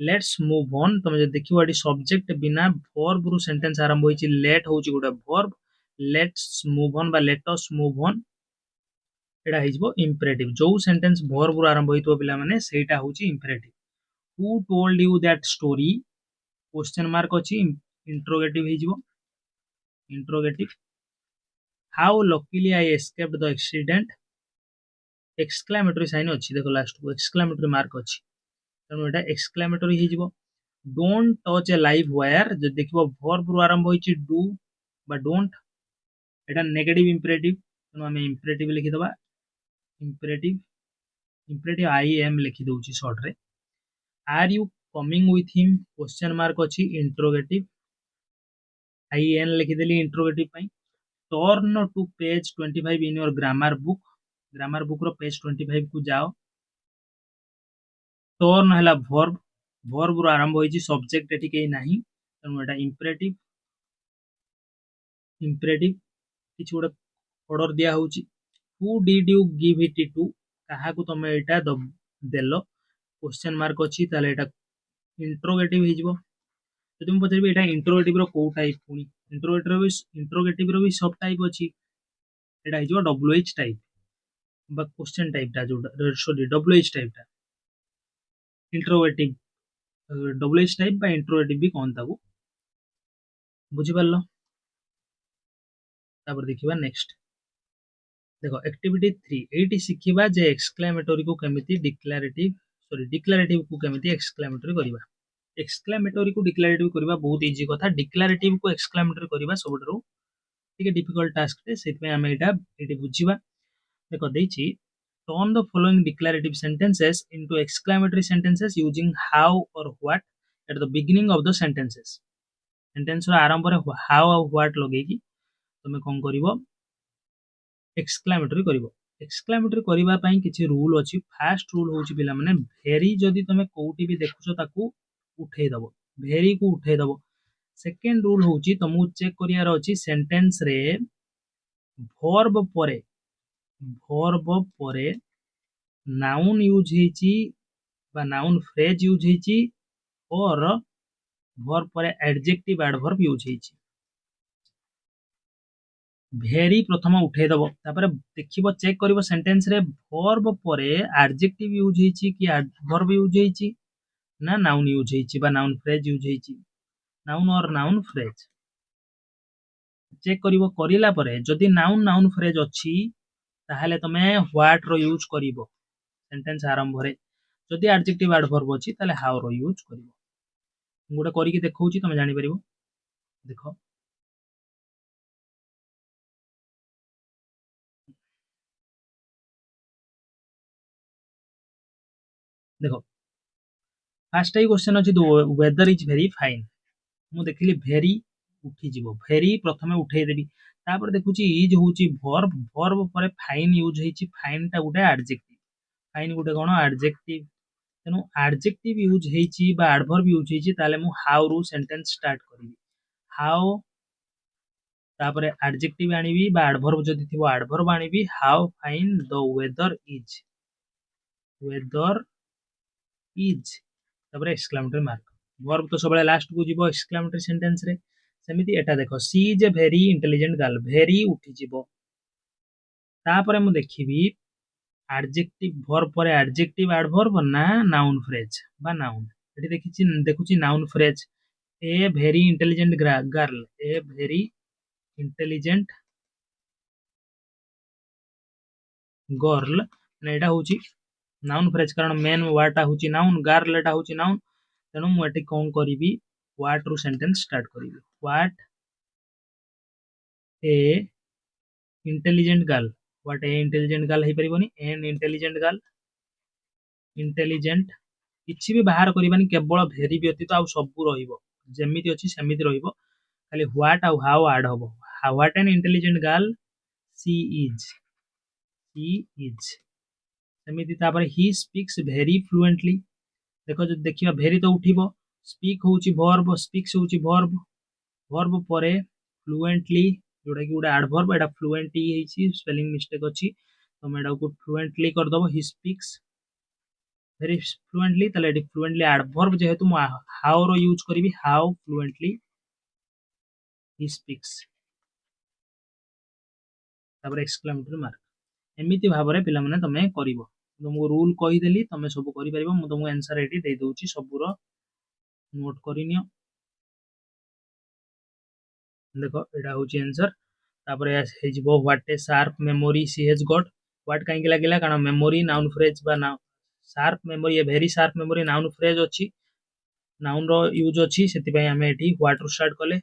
लेट्स मूव ऑन तुम जे देखिबो एटी सब्जेक्ट बिना वर्ब रु सेंटेंस आरंभ होइछि लेट होउछि गोटे वर्ब लेट्स मूव ऑन बा लेट अस मूव ऑन एटा हिजबो इंपेरेटिव जो सेंटेंस वर्ब रु आरंभ होइतो पिला माने सेटा होउछि imperative who told you that story question mark अछि interrogative हिजबो interrogative how luckily I escaped the accident exclamatory sign अछि देखो लास्ट को एक्सक्लेमेटरी मार्क अछि तनो एटा एक्सक्लेमेटरी हिजबो don't touch a live wire जे देखिबो वर्ब रु आरंभ होइछि डू बा डोंट एटा नेगेटिव इंपेरेटिव तनो हमें इंपेरेटिव लिखि दबा इंपेरेटिव इंपेरेटिव आई एम लिखि दउछि शॉर्ट रे are you coming with him question mark अछि इंटरोगेटिव आई एन लिखि देली इंटरोगेटिव पई turn to page 25 in your grammar book रो पेज 25 को जाओ टर्न हला वर्ब वर्ब रो आरंभ होइछि सब्जेक्ट एठी केही नाही तनो एटा इंपेरेटिव इंपेरेटिव किछ गोटे ऑर्डर दिया होउछि who did you give it to କାହାକୁ ତମେ ଏଇଟା ଦେଲ क्वेश्चन मार्क अछि ताले एटा इंट्रोगेटिव हे जिवो ଯଦି ମୁଁ ପଚାରିବି ଏଇଟା ଇଣ୍ଟ୍ରୋଗେଟିଭ ର କୋଉ ଟାଇପ ପୁଣି ଇଣ୍ଟ୍ରୋଗେଟିଭ ର ବି ସବ୍ ଟାଇପ ଅଛି ଏଇଟା ହେଇଯିବ WH ଟାଇପ বা क्वेश्चन टाइप ଟା ଯୋଉଟା ସରି WH ଟାଇପ ଟା इंट्रोगेटिव WH टाइप বা इंट्रोगेटिव भी कौन ताकू बुझी पारलो तापर देखिबा नेक्स्ट देखो एक्टिविटी 3 एटी शिखिबा जे एक्सक्लेमेटरी को केमिति डिक्लेरेटिव को केमिति एक्सक्लेमेटरी करिबा एक्सक्लेमेटरी को डिक्लेरेटिव करिबा बहुत इजी कथा डिक्लेरेटिव को एक्सक्लेमेटरी करिबा सबटरो ठीक डिफिकल्ट टास्क रे सेति में हम एटी बुझिबा देखो देछि turn the following declarative sentences into exclamatory sentences using how or what at the beginning of the sentences sentence रो आरंभ रे how और what लगे कि तमे कोन करिवो एक्सक्लेमेटरी करिवो एक्सक्लेमेटरी करिबा पई किछि रूल अछि फर्स्ट रूल होछि पिला माने भेरी जदी तमे कोउटी भी देखुछो ताकू उठेई दबो भेरी को उठेई दबो सेकेंड रूल होछि तमु चेक करियार अछि सेंटेंस रे verb परे नाउन यूज हेची बा नाउन फ्रेज यूज हेची और verb परे एडजेक्टिव एडवर्ब यूज हेची भेरी प्रथम उठे दबो तापर देखिबो चेक करिवो सेंटेंस रे verb परे एडजेक्टिव यूज हेची कि एडवर्ब यूज हेची ना नाउन यूज हेची बा नाउन फ्रेज यूज हेची नाउन और नाउन फ्रेज चेक करिवो करिला परे जदी नाउन फ्रेज अछि ताहले तमे व्हाट रो यूज करिवो सेंटेंस आरंभ रे जदी एडजेक्टिव एडवर्ब अछि ताले हाउ रो यूज करिवो गोटे करिके देखौची तमे जानि परिवो देखो देखो फास्ट ही क्वेश्चन अछि वेदर इज वेरी फाइन मु देखिली भेरी उठी जीवो भेरी प्रथमे उठेई देबी तापर देखुची इज होची वर्ब परे फाइन यूज हेची फाइन टा गुटे एडजेक्टिव फाइन गुटे कोन एडजेक्टिव तेनु एडजेक्टिव यूज हेची बा एडवर्ब यूज हेची ताले मु हाउ रू सेंटेंस स्टार्ट करिवि हाउ तापर एडजेक्टिव आनिबी बा एडवर्ब जदी थिबो एडवर्ब आनिबी how fine the weather is तापर एक्सक्लेमेटरी मार्क वर्ब तो सबले लास्ट को जीवो एक्सक्लेमेटरी सेंटेंस रे सेमिति एटा देखो she is a very intelligent girl very उठी जीवो तापर मु देखिबी एडजेक्टिव वर्ब पर एडजेक्टिव एडवर्ब ना नाउन फ्रेज बा नाउन एटी देखुची noun phrase a very intelligent girl a very intelligent girl एटा होची नाउन फ्रेज कारण मेन वर्ड होची नाउन गर्ल एटा होची नाउन तेनु मु एटी कोन करिवि व्हाट रू सेंटेंस स्टार्ट करिवि what a intelligent girl what a intelligent girl hey परिबोनी an intelligent किछि भी बाहर करिबानी केवल भेरी व्यतीत आ सब रहिबो जेमिति अछि सेमिति रहिबो खाली व्हाट आ हाउ ऐड होबो what an intelligent girl she is सेमिति तापर ही स्पीक्स वेरी फ्लुएंटली देखो जो देखिबा भेरी तो उठिबो स्पीक होची वर्ब स्पीक्स होची वर्ब परे फ्लुएंटली जोडा कि उडा एडवर्ब एडा फ्लुएंटली हेची स्पेलिंग मिस्टेक अछि तो मैं एडा को फ्लुएंटली कर दबो ही स्पीक्स वेरी फ्लुएंटली तले एडी फ्लुएंटली एडवर्ब जेहेतु मु हाउ रो यूज करिवि हाउ फ्लुएंटली ही स्पीक्स तापर एक्सक्लेमेटरी मार्क एमिति भाबरे पिला माने तमे करिवो तुमको रूल कहि देली तमे सब करि परिबो मु तुमको आंसर एटी दे दोची सबुरो नोट करिनियो देखो एटा होची आंसर तापर हे जिवो what a sharp memory she has got what काहे के लागिला कारण मेमोरी नाउन फ्रेज बा ना sharp memory a very sharp memory noun phrase अछि नाउन रो यूज अछि सेति पय हमें एटी व्हाट रू स्टार्ट कले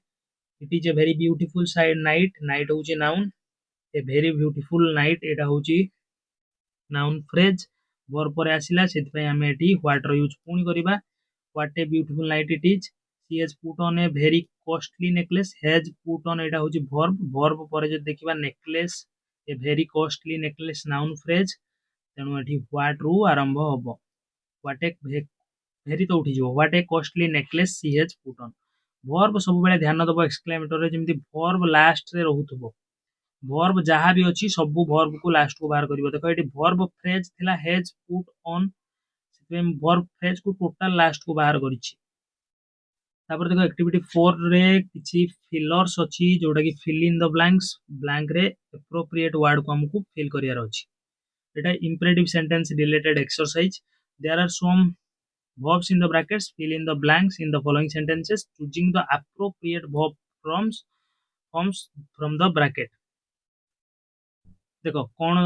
it is a very beautiful night होची noun a very beautiful night एटा होची नाउन फ्रेज वर्ब पर आसिला सेति पय हमें एटी व्हाट रो यूज पुनी करिबा what a beautiful night it is she has put on a very costly necklace has put on एटा होची वर्ब पर जे देखिबा necklace a very costly necklace noun phrase तेनु एठी व्हाट रू आरंभ होबो व्हाट ए वेरी तो उठी जो what a costly necklace she has put on verb सब बेले ध्यान दबो एक्सक्लेमेटरी रे जेमिति वर्ब लास्ट रे रहउथबो वर्ब जहाँ भी अच्छी सब वर्ब को लास्ट को बाहर करिवो देखो एटी वर्ब फ्रेज थिला has put on same verb phrase को टोटल लास्ट को बाहर करिछि तापर देखो एक्टिविटी 4 रे किछि फिलर्स अछि जोडा कि fill in the blanks blank रे एप्रोप्रिएट वर्ड को हमकु फिल करियार अछि एटा imperative sentence related exercise there are some verbs in the brackets fill in the blanks in the following sentences choosing the appropriate verb forms from the bracket देखो कौन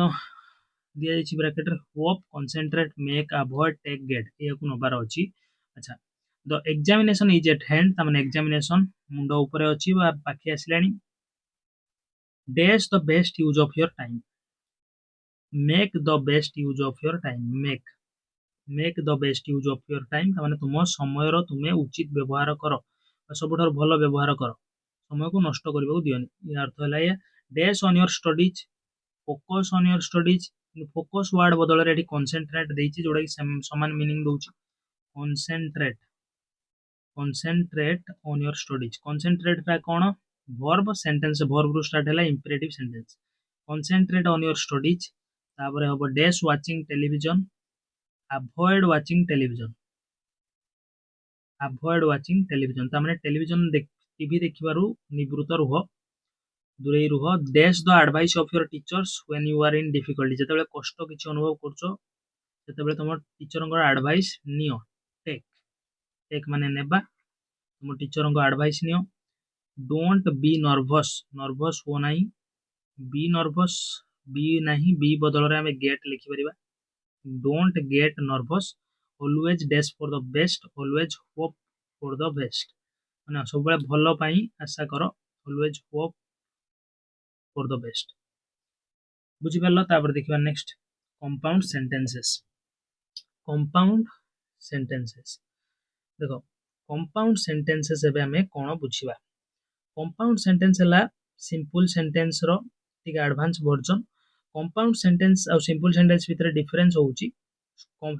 दिया जाइछि ब्रैकेट रे hope concentrate make avoid take get ए को नबार अछि अच्छा the examination is at hand त माने एग्जामिनेशन मुंडो ऊपर अछि बा पाखि आसिलानी dash the best use of your time make the best use of your time make the best use of your time त माने तुम समय रो तुमे उचित व्यवहार करो सबठार भलो व्यवहार करो समय को नष्ट करबा दियोनी या अर्थ हला या dash on your studies focus on your studies focus word बदल रे कंसंट्रेट देछि जोडा कि समान मीनिंग दोछि concentrate concentrate on your studies concentrate ता कोन वर्ब सेंटेंस वर्ब रो स्टार्ट हला imperative sentence concentrate on your studies तापर हबो dash watching television avoid watching television avoid watching television ता माने टेलीविजन टीवी देखिबारु निवृत्त रुह दूरे रुह dash the advice of your teachers when you are in difficulty जेतेबेले कष्ट किछि अनुभव करछो सेतेबेले तुम टीचरंगर एडवाइस नियो टेक टेक माने नेबा तुम टीचरंगर एडवाइस नियो डोंट बी नर्वस नर्वस हो नाही बी नर्वस बी नाही बी बदल रे हमें गेट लिखि परिबा don't get nervous always dash for the best always hope for the best माने सब बेले भलो पई आशा करो always hope for the best बुझी परलो तापर देखिबा next compound sentences compound sentences देखो कंपाउंड सेंटेंसेस एबे हमें कोन बुझिबा कंपाउंड सेंटेंस हला सिंपल सेंटेंस रो ठीक एडवांस वर्जन कंपाउंड सेंटेंस और सिंपल सेंटेंस भीतर डिफरेंस होउची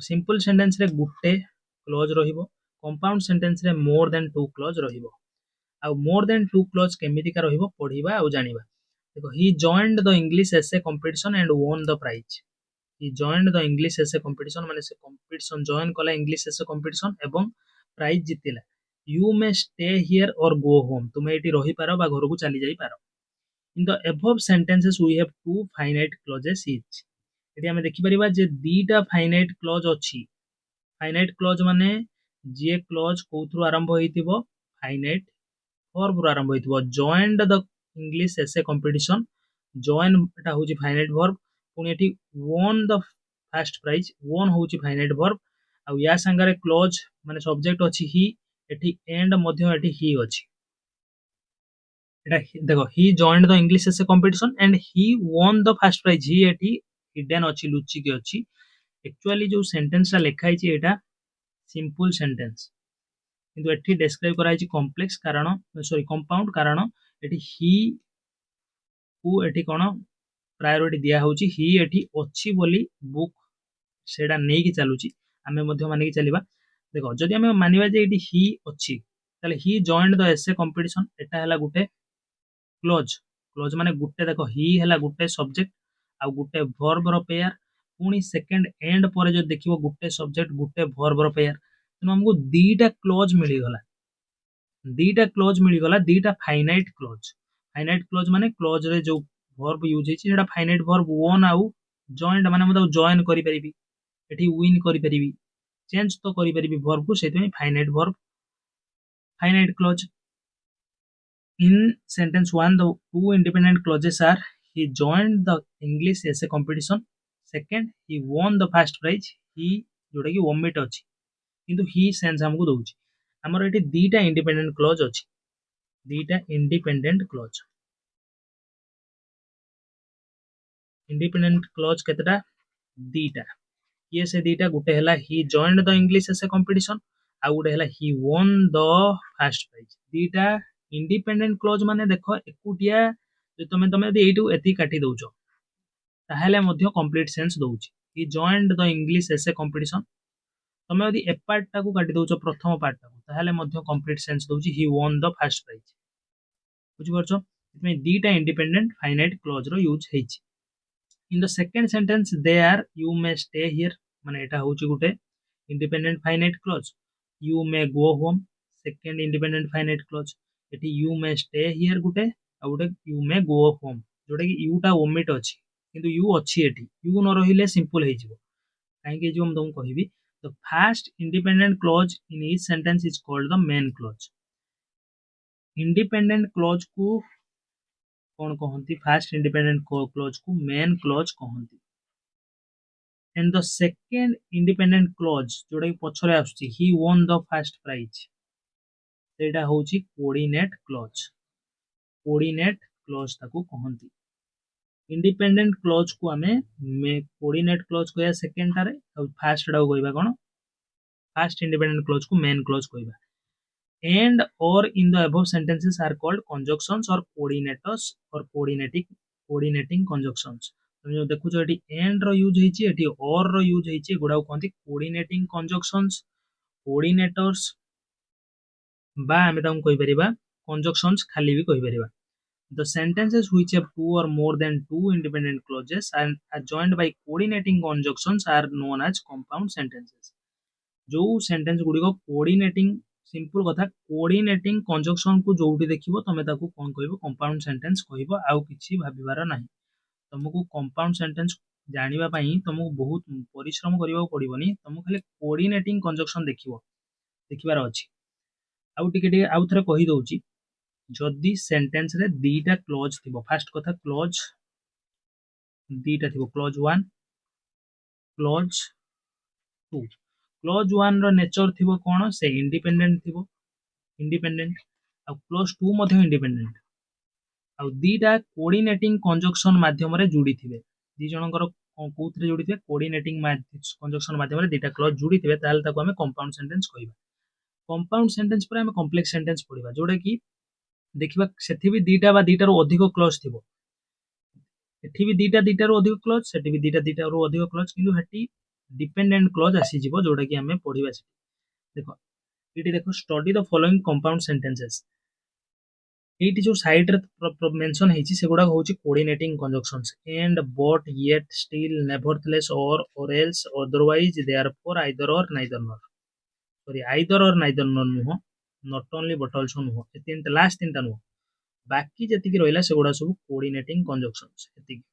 सिंपल सेंटेंस रे गुटे क्लॉज रहिबो कंपाउंड सेंटेंस रे मोर देन टू क्लॉज रहिबो आ मोर देन टू क्लॉज केमिति का रहिबो पढिबा आ जानिबा देखो he joined the English essay competition and won the prize he joined the English essay competition माने से कंपटीशन जॉइन कला इंग्लिश एसे कंपटीशन एवं प्राइज जितिला you may stay here or go home तुमे एटी रहि पारो बा घर को चली जाई पारो in the above sentences we have two finite clauses each एटी हमें देखि परिबा जे दीटा फाइनाइट क्लॉज अछि फाइनाइट क्लॉज माने जे क्लॉज कोथरु आरंभ होइतिबो फाइनाइट वर्ब रु आरंभ होइतिबो joined the English essay competition join एटा होची फाइनाइट वर्ब पुनी एटी won the first prize won होची फाइनाइट वर्ब आ या संगारे क्लॉज माने सब्जेक्ट अछि ही एटी एंड मध्य एटी ही अछि एटा देखो he joined the English essay competition and he won the first prize he एटी हिडन अछि लुचि के अछि एक्चुअली जो सेंटेंस ला लेखा हिची एटा सिंपल सेंटेंस किंतु एठी डिस्क्राइब करा हिची कॉम्प्लेक्स कारण सॉरी कंपाउंड कारण एठी ही को एठी कोन प्रायोरिटी दिया होची ही एठी अछि बोली बुक सेडा नै कि चालुची हमें मध्य माने कि चलीबा देखो जदि हमें मानिबा जे एठी ही अछि ताले ही जॉइंड द एसे कंपटीशन एटा हला गुटे क्लोज क्लोज माने गुटे देखो ही हला गुटे सब्जेक्ट आ गुटे वर्ब रो पेयर पुनी सेकंड एंड पर जो देखिबो गुटे सब्जेक्ट गुटे वर्ब रो पेयर तनो हमको दीटा क्लोज मिली गला दीटा फाइनाइट क्लोज माने क्लोज रे जो वर्ब यूज हिची सेटा फाइनाइट वर्ब ओन आउ जॉइंट माने मते जॉइन करि परिबी एठी विन करि परिबी चेंज तो करि परिबी वर्ब को सेते में finite verb finite close in sentence 1 the two independent clauses are he joined the english essay competition second he won the first prize he जोटा कि omit अछि किंतु he सेंस हमको दोछि हमर एठी दीटा इंडिपेंडेंट क्लॉज अछि दीटा इंडिपेंडेंट क्लॉज केतटा दीटा ये से दीटा गुटे हला he joined the english essay competition आ गुटे हला he won the first prize दीटा इंडिपेंडेंट क्लॉज माने देखो एकुटिया जे तमे यदि एटू एति काटी दोछो ताहेले मध्य कंप्लीट सेंस दोछि he joined the English essay competition तमे यदि ए पार्ट टाकू काटी दोछो प्रथम पार्ट टाकू ताहेले मध्य कंप्लीट सेंस दोछि ही वोन द फर्स्ट प्राइज बुझि परछो में दीटा इंडिपेंडेंट फाइनाइट क्लॉज रो यूज हेछि in the second sentence there you may stay here माने एटा होछि गुटे independent finite clause you may go home second independent finite clause एटी यू मे स्टे हियर गुटे आ गुटे यू मे गो होम जोटा कि यू टा ओमिट अछि किंतु यू अछि एटी यू न रहिले सिंपल हे जिवो काहे कि जो हम तुमको कहबी the first independent clause in each sentence is called the main clause independent clause को कौन कहती फर्स्ट इंडिपेंडेंट क्लॉज को मेन क्लॉज कहती and the second independent clause जोटा कि पछरे आसुची he won the first prize सेटा होची कोऑर्डिनेट क्लॉज ताको कहती इंडिपेंडेंट क्लॉज को हमें कोऑर्डिनेट क्लॉज कहया सेकंड टारे और फर्स्ट डाउ कहबा कोन फर्स्ट इंडिपेंडेंट क्लॉज को मेन क्लॉज कहबा and or in the above sentences are called conjunctions or coordinators or coordinating conjunctions तुम जो देखु जो एटी एंड रो यूज हेची एटी और रो यूज हेची गुडा कहंती कोऑर्डिनेटिंग कंजक्शंस कोऑर्डिनेटर्स बा हमें ताऊ कहि परिबा कंजक्शंस खाली भी कहि परिबा the sentences which have two or more than two independent clauses and are joined by coordinating conjunctions are known as compound sentences जो सेंटेंस गुडी को कोऑर्डिनेटिंग सिंपल कथा कोऑर्डिनेटिंग कंजक्शन को जोटी देखिबो तमे ताको कोन कहबो कंपाउंड सेंटेंस कहबो आउ किछि भाबिबार नाही तुमको कंपाउंड सेंटेंस जानिबा पई तुमको बहुत परिश्रम करिबा पड़िबोनी तुमको खाली कोऑर्डिनेटिंग कंजक्शन देखिबार अछि आउ टिके आउ थरे कहि दउची जदि सेंटेंस रे दीटा क्लॉज थिबो फर्स्ट कथा क्लॉज दीटा थिबो क्लॉज 1 क्लॉज 2 क्लॉज 1 रो नेचर थिबो कोन से इंडिपेंडेंट थिबो इंडिपेंडेंट आ क्लॉज 2 मध्ये इंडिपेंडेंट आ दीटा कोऑर्डिनेटिंग कंजक्शन माध्यम रे जुडी थिबे दी जनकर कोथरे जुडी थिबे कोऑर्डिनेटिंग कंजक्शन माध्यम रे दीटा क्लॉज जुडी थिबे ताल ताको हमें कंपाउंड सेंटेंस कहबा कंपाउंड सेंटेंस पर हमें कॉम्प्लेक्स सेंटेंस पढिबा जोडा कि देखिबा सेठी भी दीटा बा दीटा रो अधिक क्लॉज थिबो एठी भी दीटा रो अधिक क्लॉज सेठी भी दीटा रो अधिक क्लॉज किंतु हेठी डिपेंडेंट क्लॉज आसी जिवो जोडा कि हमें पढिबा देखो इटी देखो study the following compound sentences एटी जो साइड रे मेंशन हेची सेगुडा होची coordinating conjunctions and but yet still nevertheless or else otherwise therefore either or neither nor sorry either or neither nor नुहो नॉट ओनली बट आल्सो नुहो ए तीनटा लास्ट तीनटा नुहो बाकी जति रहिला सेगुडा सब कोऑर्डिनेटिंग कंजक्शंस एतिक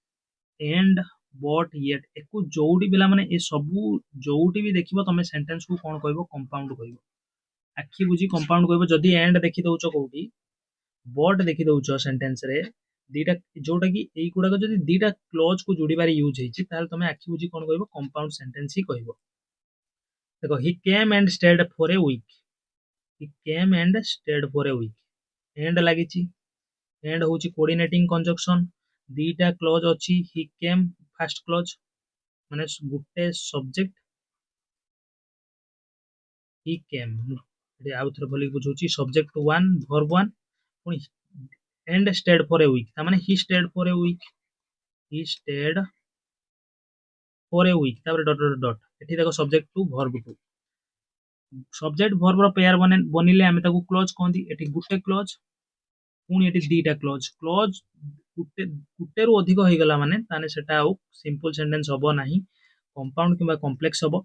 एंड बट येट एकु जोडी बिला माने ए सबु जोडी भी देखिबो तमे सेंटेंस को कोन कहबो कंपाउंड कहबो आखि बुझी कंपाउंड कहबो जदी एंड देखि दउचो कोठी बट देखि दउचो सेंटेंस रे दीटा जोटा कि एई गुडा को जदी दीटा क्लॉज को जोडी बारे यूज हेछि ताल तमे आखि बुझी कोन कहबो कंपाउंड सेंटेंस ही कहबो देखो he came and stayed for a week he came and stayed for a week and लागिची एंड होची कोऑर्डिनेटिंग कंजक्शन दीटा क्लॉज अछि he came फर्स्ट क्लॉज माने गुटे सब्जेक्ट he came एटी आउट रे बोली बुझुची सब्जेक्ट 1 वर्ब 1 पुनी and stayed for a week ता माने he stayed for a week he stayed for a week तापर डॉट डॉट डॉट एठी देखो सब्जेक्ट 2 वर्ब 2 सब्जेक्ट वर्ब रो पेयर बनिले हमें ताको क्लॉज कहंती एठी गुटे क्लॉज पुनी एठी दीटा क्लॉज क्लॉज गुटे रो अधिक होई गला माने ताने सेटा आउ सिंपल सेंटेंस हबो नाही कंपाउंड किबा कॉम्प्लेक्स हबो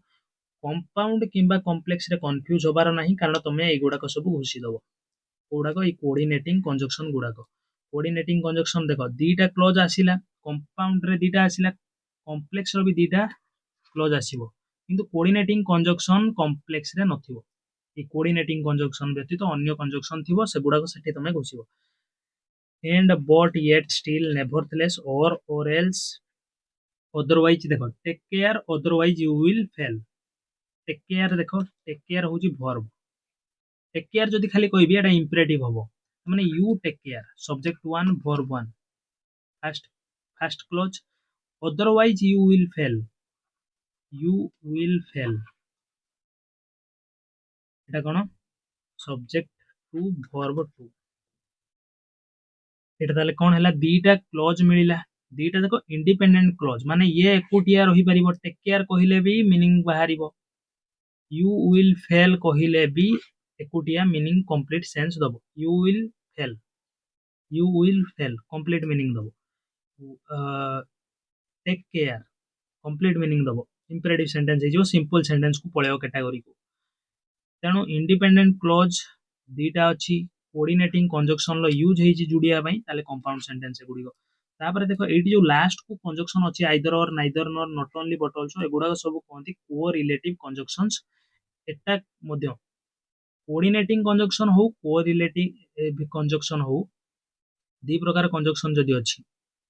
कंपाउंड किबा कॉम्प्लेक्स रे कंफ्यूज होबार नाही कारण तमे ए गुडा को सब घुसी दबो गुडा को ई कोऑर्डिनेटिंग कंजक्शन गुडा को कोऑर्डिनेटिंग कंजक्शन देखो दीटा क्लॉज आसीला कंपाउंड रे दीटा आसीला कॉम्प्लेक्स रो भी दीटा क्लॉज आसीबो किंतु कोऑर्डिनेटिंग कंजक्शन कॉम्प्लेक्स रे नथिबो ए कोऑर्डिनेटिंग कंजक्शन व्यतीत अन्य कंजक्शन थिबो सेगुडा को सेठी तमे घुसीबो and but yet still nevertheless or else otherwise देखो take care otherwise you will fail take care देखो टेक केयर होची वर्ब टेक केयर जदी खाली कहबी एटा इंपेरेटिव हबो माने you take care subject 1 verb 1 first clause otherwise you will fail Etah cone subject 2 verb 2 एटा ताले कोन हला दीटा क्लॉज मिलिला दीटा देखो इंडिपेंडेंट क्लॉज माने ये एकोटिया रही परिबो टेक केयर कहिले भी मीनिंग बाहरिबो you will fail कहिले भी एकोटिया मीनिंग कंप्लीट सेंस दबो you will fail you will tell complete meaning ଦବ, take care complete meaning ଦବ, imperative sentence ହେଇଯିବ, simple sentence କୁ ପଳେଇବ category କୁ। ତେଣୁ independent clause ଦିଟା ଅଛି, coordinating conjunction ର ୟୁଜ ହେଇଛି ଯୋଡ଼ିବା ପାଇଁ, ତାହେଲେ compound sentence ଏଗୁଡିକ। ତାପରେ ଦେଖ ଏଇଠି ଯୋଉ ଲାଷ୍ଟ କୁ conjunction ଅଛି either or neither nor not only but also, ଏଗୁଡାକ ସବୁ କହନ୍ତି co-relative conjunctions। ଏଟା ମଧ୍ୟ coordinating conjunction ହଉ co-relative conjunction ହଉ, ଦି ପ୍ରକାର conjunction ଯଦି ଅଛି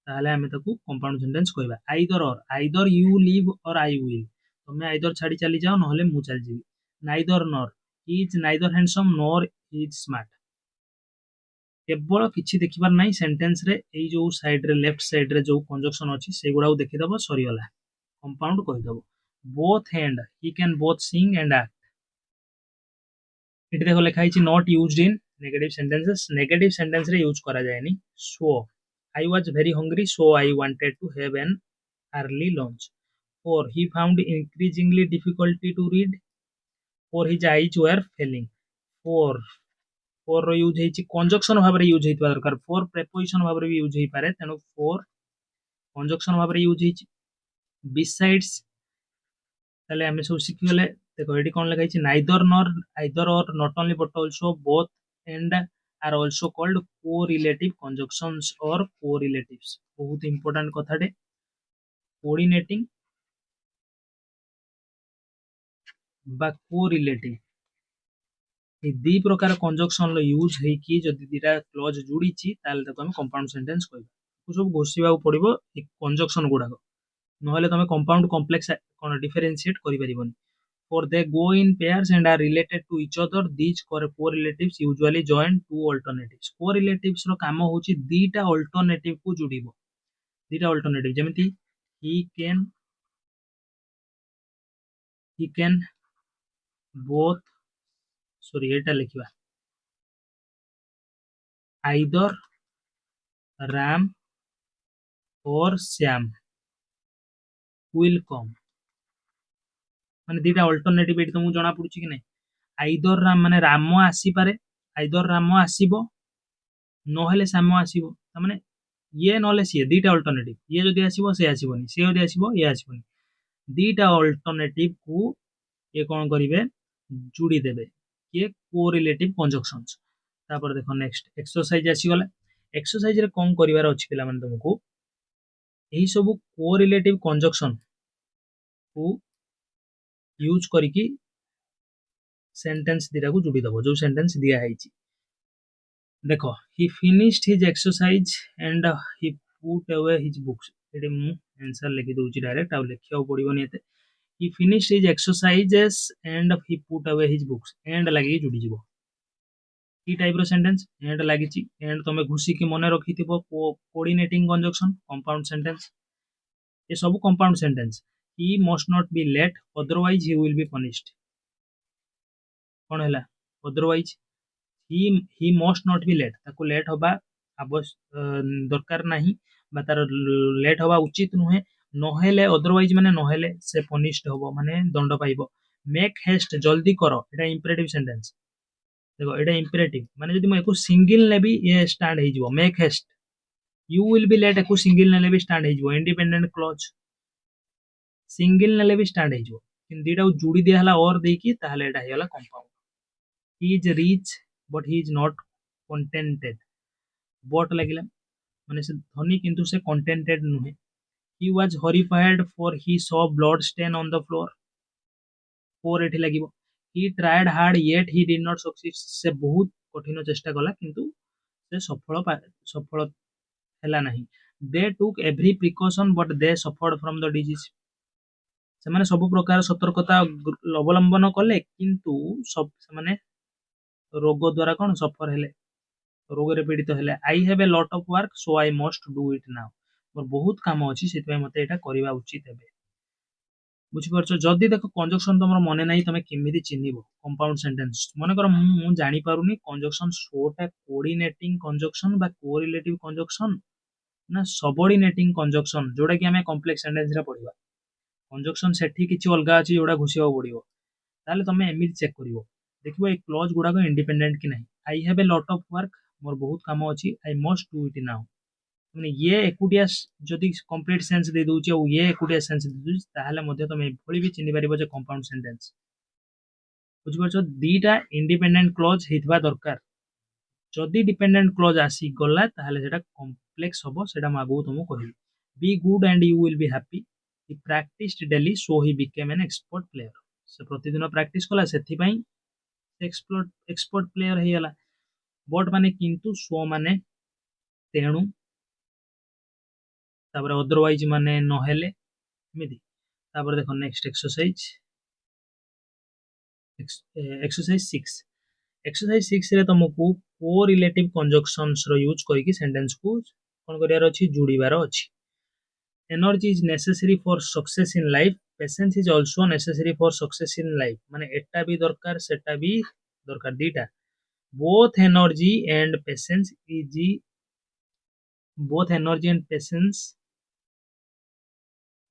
ତାହେଲେ ଆମେ ତାକୁ compound sentence କହିବା। either or, either you live or I will, ତମେ either ଛାଡି ଚାଲି ଯାଅ ନହେଲେ ମୁଁ ଚାଲିଯିବି। neither nor, he is neither handsome nor he is smart। କେବଳ କିଛି ଦେଖିବାର ନାହିଁ ସେଣ୍ଟେନ୍ସ ରେ, ଏଇ ଯୋଉ ସାଇଡ ରେ ଲେଫ୍ଟ ସାଇଡ ରେ ଯୋଉ conjunction ଅଛି ସେଇଗୁଡାକୁ ଦେଖିଦବ, ସରିଗଲା, compound କହିଦବ। both and, he can both sing and act। ଏଠି ଦେଖ ଲେଖା ହେଇଛି not used in negative sentences, negative sentence ରେ use କରାଯାଏନି। so I was very hungry so I wanted to have an early lunch। for he found increasingly difficulty to read, for his eyes were failing। for ର use ହେଇଛି conjunction ଭାବରେ use ହେଇଥିବା ଦରକାର, for preposition ଭାବରେ ବି use ହେଇପାରେ, ତେଣୁ for conjunction ଭାବରେ use ହେଇଛି। besides, ତାହେଲେ ଆମେ ସବୁ ଶିଖିଗଲେ। ଦେଖ ଏଠି କଣ ଲେଖା ହେଇଛି, neither nor, either or, not only but also, both and are also called co-relative conjunctions or correlatives। ବହୁତ important କଥାଟେ, coordinating বা co-relative, এই ଦି ପ୍ରକାର conjunction ର ୟୁଜ ହେଇକି ଯଦି ଦିଟା କ୍ଲଜ ଯୋଡିଛି ତାହେଲେ ତାକୁ ଆମେ compound sentence କହିବା। ତାକୁ ସବୁ ଘୋଷିବାକୁ ପଡିବ ଏ conjunction ଗୁଡାକ, ନହେଲେ ତମେ compound complex କଣ differentiate କରିପାରିବନି। for they go in pairs and are related to each other, these correlatives usually join two alternatives। correlatives ର କାମ ହଉଛି ଦିଟା alternative କୁ ଯୋଡିବ, ଦିଟା alternative, ଯେମିତି he can both, sorry ଏଟା ଲେଖିବା, either Ram or Shyam will come। ମାନେ ଦିଟା ଅଲ୍ଟରନେଟିଭ ଏଠି ତମକୁ ଜଣା ପଡୁଛି କି ନାଇଁ। ଆଇଦର ରାମ ମାନେ ରାମ ଆସିପାରେ, ଆଇଦର ରାମ ଆସିବ ନହେଲେ ଶ୍ୟାମ ଆସିବ, ତାମାନେ ଇଏ ନହେଲେ ସିଏ, ଦିଟା ଅଲ୍ଟରନେଟିଭ, ଇଏ ଯଦି ଆସିବ ସେ ଆସିବନି, ସିଏ ଯଦି ଆସିବ ଇଏ ଆସିବନି। ଦିଟା ଅଲ୍ଟରନେଟିଭ କୁ ଇଏ କଣ କରିବେ, ଯୋଡି ଦେବେ, କିଏ କୋରିଲେଟିଭ କଞ୍ଜକ୍ସନ୍ସ। ତାପରେ ଦେଖ ନେକ୍ସଟ ଏକ୍ସରସାଇଜ ଆସିଗଲା। ଏକ୍ସରସାଇଜ ରେ କଣ କରିବାର ଅଛି ପିଲାମାନେ, ତମକୁ ଏହି ସବୁ କୋରିଲେଟିଭ କଞ୍ଜକ୍ସନ କୁ यूज करिकी सेंटेंस दिटा को जोड़ी दबो, जो सेंटेंस दिया ହେଇଛି। देखो he finished his exercise and he put away his books। एटे मु आंसर लिखि दउची डायरेक्ट, आ लिखिया पड़िबोनी एते। he finished his exercises and he put away his books, and लागि जोड़ी जिवो। ई टाइप रो सेंटेंस एंड लागिची, एंड तमे घुसी के मने रखिथिबो कोऑर्डिनेटिंग कंजक्शन कंपाउंड सेंटेंस, ये सब compound sentence. he must not be late otherwise he will be punished। कौन है otherwise, he must not be late, ताको लेट होबा दरकार नहीं, बा तार लेट होबा उचित नुहे, नहेले otherwise माने नहेले से punished होबो, माने दंड पाइबो। make haste, जल्दी करो, एटा इंपेरेटिव सेंटेंस। देखो एटा इंपेरेटिव माने जदि म एको सिंगल नेबी ये स्टैंड हे जिवो, make haste, you will be late echo single नेले भी स्टैंड हे जिवो, इंडिपेंडेंट क्लॉज सिंगल नेले भी स्टैंड हे जिवो, किन दीटा को जोड़ी दिया हला और देकी, ताहले एटा हेला compound. he is rich but he is not contented, but लागिला माने से धनी किंतु से contented नुहे। he was horrified for he saw blood stain on the floor, for एठी लागिबो। he tried hard yet he did not succeed, से बहुत कठिन चेष्टा कला किंतु से सफल हैला नहीं। they took every precaution but they suffered from the disease, से माने सब प्रकार सतर्कता अवलंबन कले किंतु सब से माने रोग द्वारा कौन सफर हेले, रोग रे पीड़ित हेले। I have a lot of work so I must do it now, मोर बहुत काम अछि सेति मते एटा करबा उचित हेबे। बुझि परछो, जदी देखो कंजक्शन तमरो मने नाही, तमे केमिति चिन्हिबो कंपाउंड सेंटेंस। मने कर मु जानि पारुनी कंजक्शन सोटा कोऑर्डिनेटिंग कंजक्शन बा कोरिलेटिव कंजक्शन ना सबऑर्डिनेटिंग कंजक्शन, जोडा कि हमें कॉम्प्लेक्स सेंटेंस रे पढिबा। कंजक्शन सेठी किछि अलगा अछि जोडा घुसिबा पडिबो, ताले तमे एमिति चेक करिवो, देखिबो ए क्लॉज गुडा को इंडिपेंडेंट कि नहीं। आई have a lot of work more बहुत काम अछि आई मस्ट डू इट नाउ माने ये एकुटिया जदि कंप्लीट सेंस दे दोछि और ये एकुटिया सेंस दे दोछि ताहाले मध्ये तमे भଳି भी चिन्हि परिबो जे कंपाउंड सेंटेंस बुझ परछो दीटा इंडिपेंडेंट क्लॉज हेतबा दरकार जदि डिपेंडेंट क्लॉज आसी गला ताहाले सेटा कॉम्प्लेक्स हबो सेटा म आगु तुमको कहिबी be good and you will be happy he practised daily so he became an expert player से प्रतिदिन प्रैक्टिस कला सेथि पई एक्सपर्ट प्लेयर हे गला बट माने किंतु सो माने तेणु तापर अदरवाइज माने नहेले एमिति तापर देखो नेक्स्ट एक्सरसाइज 6 एक्सरसाइज 6 रे तुमको कोरिलेटिव कंजक्शंस रो यूज करके सेंटेंस को कोन करियार अछि जुड़ीबार अछि energy is necessary for success in life patience is also necessary for success in life माने एटा भी दरकार सेटा भी दरकार दीटा both energy and patience is both energy and patience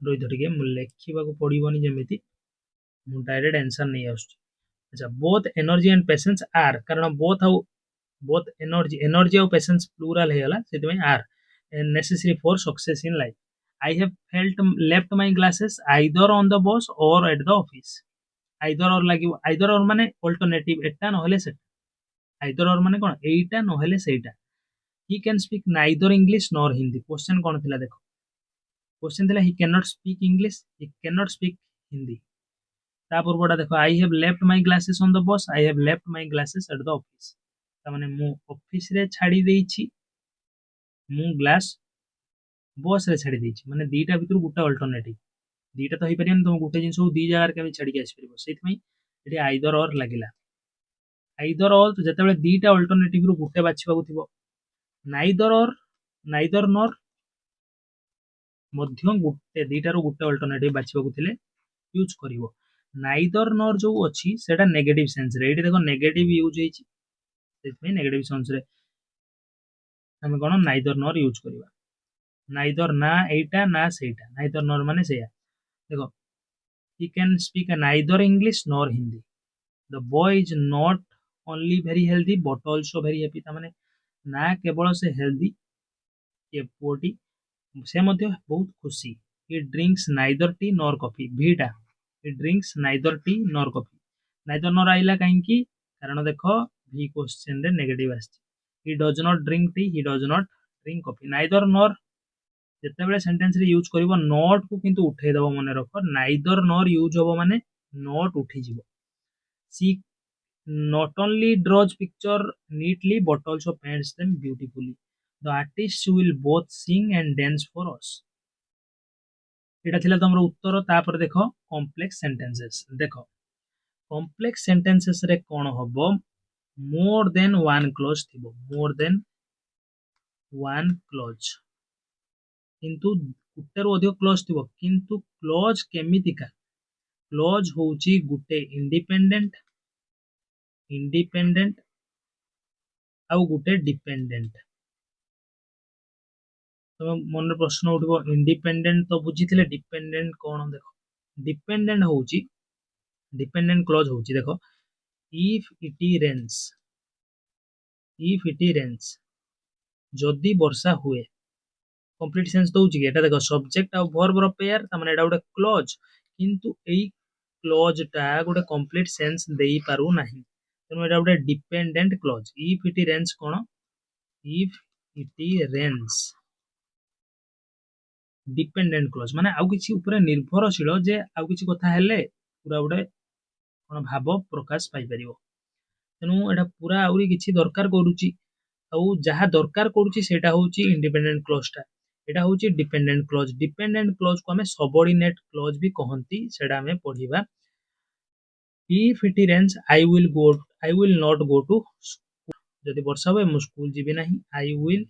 रोई धरिके मु लेखिबा को पड़िबोनी जेमिति मु डायरेक्ट आंसर नहीं आउछ अच्छा both energy and patience are कारण बोथ एनर्जी और पेशेंस प्लूरल हे गला सेति में are necessary for success in life I have felt left my glasses either on the bus or eight the office either और लागि आइदर और माने अल्टरनेटिव एटा न होले सेटा आइदर और माने कोन एटा न होले सेटा he can speak neither English nor Hindi question कोन थिला देखो क्वेश्चन थिला he can not speak English he can not speak Hindi ता पूर्वटा देखो I have left my glasses on the bus I have left my glasses at the office ता माने मु ऑफिस रे छाडी देइछि मु ग्लास बस रे छाडी देइछि माने दीटा भितर गुटा अल्टरनेटिव दीटा तो होई परियन तुम गुटे जिंस दी जगार केबे छाडी के आसी परिबो सेति में एटी आइदर और लागिला आइदर और तो जते बेले दीटा अल्टरनेटिव रु गुटे बाछिबा को थिबो नाइदर नॉर मध्य गुटे दीटा रु गुटे अल्टरनेटिव बाछिबा को थिले यूज करिवो नाइदर नॉर जो अछि सेटा नेगेटिव सेंस रे एटी देखो नेगेटिव यूज हेछि सेति में नेगेटिव सेंस रे हम कोन नाइदर नॉर यूज करिवा नाइदर ना एटा ना सेटा नाइदर नॉर माने सेया देखो he can speak neither English nor Hindi the boy is not only very healthy but also very happy ता माने ना केवल से हेल्दी ये पुओटी से मध्य बहुत खुशी he drinks neither tea nor coffee Bhita he drinks neither tea nor coffee neither nor आइला काहे की कारण देखो भी क्वेश्चन रे नेगेटिव आछि he does not drink tea he does not drink coffee neither nor जेते बेले सेंटेंस रे यूज करिवो नॉट को किंतु उठै दबो मने रखो नाइदर नॉर यूज होबो माने नॉट उठी जिवो सी not only draws picture neatly but also paints them beautifully the artist will both sing and dance for us एटा थिला तमरो उत्तर तापर देखो कॉम्प्लेक्स सेंटेंसेस देखो कॉम्प्लेक्स सेंटेंसेस रे कोन होबो मोर देन वन क्लोज थिबो मोर देन वन क्लोज किंतु गुटेरु अधिक क्लोज थिबो किंतु क्लोज केमितिका क्लोज होउची गुटे इंडिपेंडेंट आउ गुटे डिपेंडेंट तो मन प्रश्न उठबो इंडिपेंडेंट तो बुझिथिले डिपेंडेंट कोन देखो डिपेंडेंट होउची डिपेंडेंट क्लोज होउची देखो इफ इट रेन्स जदी वर्षा हुए कंप्लीट सेंस दउची एटा देखो सब्जेक्ट आ वर्ब रो पेयर त माने एटा गोटे क्लोज किंतु एई क्लोज टा गोटे कंप्लीट सेंस देई पारु नाही तनो एटा गोटे dependent clause if it rains कोन if it rains dependent clause माने आउ किछि ऊपर निर्भरशील जे आउ किछि कथा हेले पूरा गोटे कोन भाव प्रकाश पाई परिबो तनु एटा पूरा आउरी किछि दरकार करूची आउ जहा दरकार करूची सेटा होउची इंडिपेंडेंट क्लोज टा एटा होउची डिपेंडेंट क्लोज को हमें सबऑर्डिनेट क्लोज भी कहंती सेटा हमें पढिबा if it rains I will not go to जदि वर्षा होय मु स्कूल जिबि नाही I will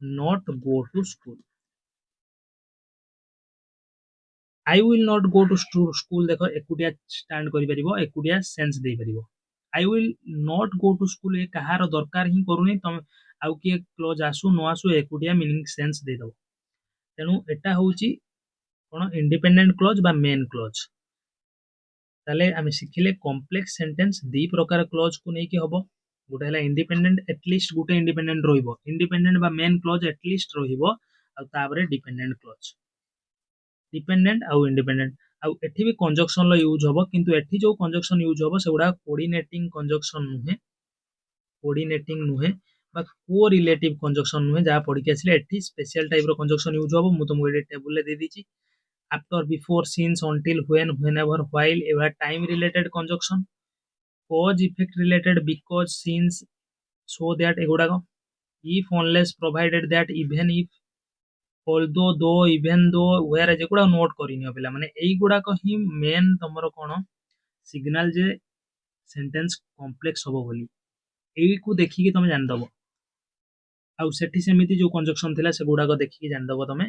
not go to school I will not go to school देखो एकुडिया स्टैंड करि परिबो एकुडिया सेंस देई परिबो I will not go to school ए कहार दरकार ही करूनी तुम आउ कि क्लोज आसु न आसु एकुडिया मीनिंग सेंस दे दो तेनु एटा होउची कोन इंडिपेंडेंट क्लोज बा मेन क्लोज ताले आमे सिखिले कॉम्प्लेक्स सेंटेंस दी प्रकार क्लोज को नै कि हबो गोटे है इंडिपेंडेंट एटलिस्ट गोटे इंडिपेंडेंट रहिबो इंडिपेंडेंट बा मेन क्लोज एटलिस्ट रहिबो आ ताबरे डिपेंडेंट क्लोज डिपेंडेंट आउ इंडिपेंडेंट आउ एठी भी कंजक्शन लो यूज होबो किंतु एठी जो कंजक्शन यूज होबो सेगुडा कोऑर्डिनेटिंग कंजक्शन नुहे कोऑर्डिनेटिंग नुहे बा को रिलेटिव कंजक्शन नुहे जहा पढ़ी के आसिले एठी स्पेशल टाइप रो कंजक्शन यूज होबो मु तुमको एठी टेबल ले दे दीची after before since until when whenever while एवरा time related conjunction cause effect related because since so that एगुडा को if unless provided that even if although though even though where जेगुडा नोट करिनियो पिला माने एई गुडा को ही मेन तमरो कोन सिग्नल जे सेंटेंस कॉम्प्लेक्स होबो बोली एई को देखि कि तमे जान दबो आउ सेठी सेमिति जो कंजक्शन थिला से गुडा को देखि कि जान दबो तमे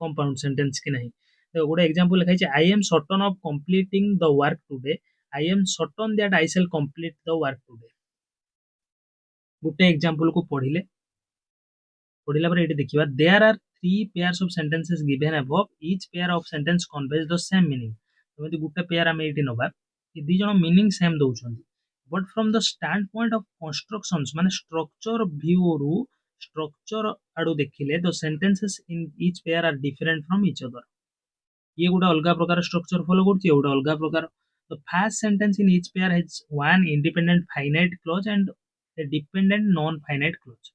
कंपाउंड सेंटेंस कि नहीं देखो गोटे एग्जांपल लिखाई छै I am certain of completing the work today I am certain that I shall complete the work today गोटे एग्जांपल को पढ़िला पर एटी देखिबा there are three pairs of sentences given above each pair of sentence conveys the same meaning तमेति गोटे pair हम एटी नबा कि दी जण मीनिंग सेम दउछंती but from the standpoint of constructions माने स्ट्रक्चर व्यू रु स्ट्रक्चर आडू देखिले the sentences in each pair are different from each other ये गोटे अलग प्रकार स्ट्रक्चर फॉलो करछि गोटे अलग प्रकार the first sentence in each pair has one independent finite clause and a dependent non finite clause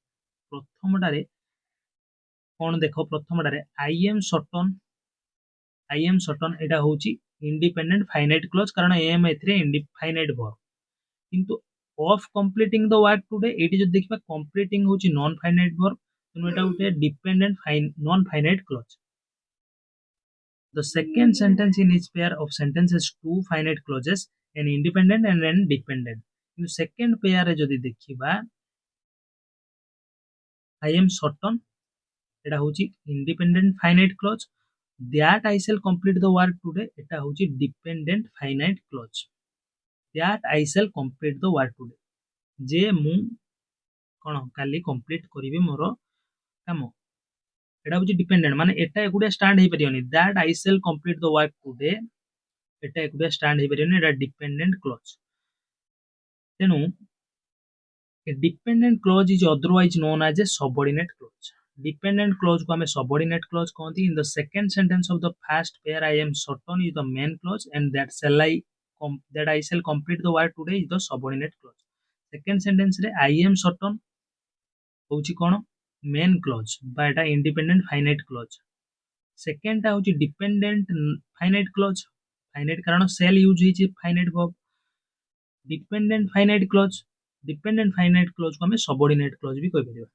प्रथमटारे कोन देखो प्रथमटारे आई एम सर्टन एटा होची इंडिपेंडेंट फाइनाइट क्लॉज कारण एम एथरे इंडिफाइनाइट वर्ब किंतु of completing the work today एटी जो देखिबा कंप्लीटिंग होची नॉन फाइनाइट वर्ब तनो एटा उठे dependent non finite clause the second sentence in each pair of sentences two finite clauses an independent and an dependent in second pair रे जदी देखिबा I am certain एटा होची independent finite clause that I shall complete the work today एटा होची dependent finite clause that I shall complete the work today जे मु कोन काली complete करिवे मोर काम एटा होची dependent माने एटा एकुडे स्टैंड हे परियोनी that I shall complete the work today एटा एकुडे स्टैंड हे परियोनी एटा डिपेंडेंट क्लॉज तेनु a dependent clause is otherwise known as a subordinate clause dependent clause को हमें सबऑर्डिनेट क्लॉज कहती in the second sentence of the first pair I am certain is the main clause and that I shall complete the work today is the subordinate clause second sentence रे आई am certain होची कोन main clause बा एटा independent finite clause second टा होची dependent finite clause finite कारण cell use होई छै finite verb dependent finite clause को हमें सबऑर्डिनेट क्लॉज भी कहि परिबा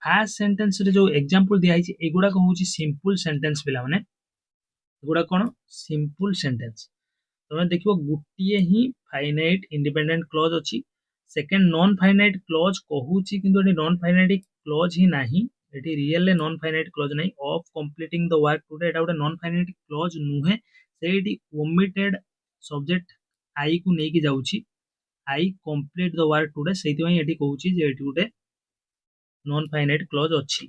फर्स्ट सेंटेंस रे जो एग्जांपल दिया है एगुडा को होची सिंपल सेंटेंस पिला माने एगुडा कोन सिंपल सेंटेंस तमे देखिबो गुटिए ही फाइनाइट इंडिपेंडेंट क्लॉज अछि सेकंड नॉन फाइनाइट क्लॉज कहूची किंतु एटी नॉन फाइनाइट क्लॉज ही नाही एटी रियल ले नॉन फाइनाइट क्लॉज नाही of completing the work today एटा गोटे नॉन फाइनाइट क्लॉज नुहे सेठी ओमिटेड सब्जेक्ट आई को नेकी जाउची I complete the work today सेति वही एटी कहूची जे एटी गोटे नॉन फाइनाइट क्लॉज अछि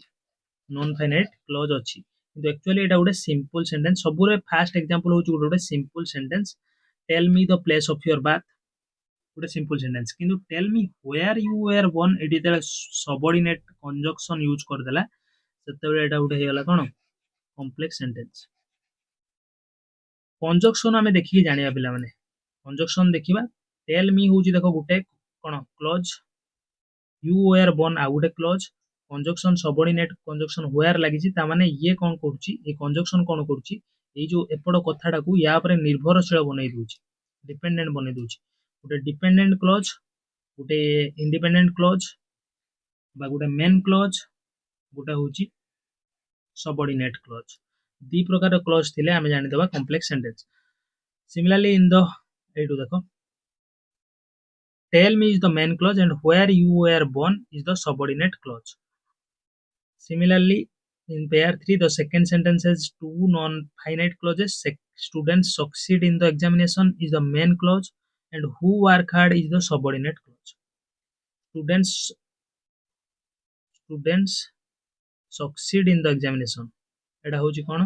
किंतु एक्चुअली एटा गोटे सिंपल सेंटेंस सबुरे फर्स्ट एग्जांपल होची गोटे simple sentence tell me the place of your birth गोटे सिंपल सेंटेंस किंतु tell me where you were born एटी तेला सबऑर्डिनेट कंजक्शन यूज कर देला सेतेबेले एटा गोटे हेला कोन कॉम्प्लेक्स सेंटेंस कंजक्शन हमें देखि जानिया पिला माने कंजक्शन देखिबा टेल मी होची देखो गोटे कोन क्लॉज यू वेयर बोर्न आ गोटे clause conjunction subordinate conjunction where लागि छि ता माने ये कोन करूची ए कंजक्शन कोन करूची ए जो एपड कथाटा को या पर निर्भरशील बनै दोची डिपेंडेंट बनै दोची गोटे डिपेंडेंट क्लॉज गोटे इंडिपेंडेंट क्लॉज बा गोटे मेन क्लॉज गोटे होची सबऑर्डिनेट क्लॉज दी प्रकार क्लॉज थिले हमें जानि देबा complex sentence similarly in the एटू देखो tell me is the main clause and where you were born is the subordinate clause similarly in pair 3 the second sentence has two non finite clauses students succeed in the examination is the main clause and who work hard is the subordinate clause students succeed in the examination एटा होची कोन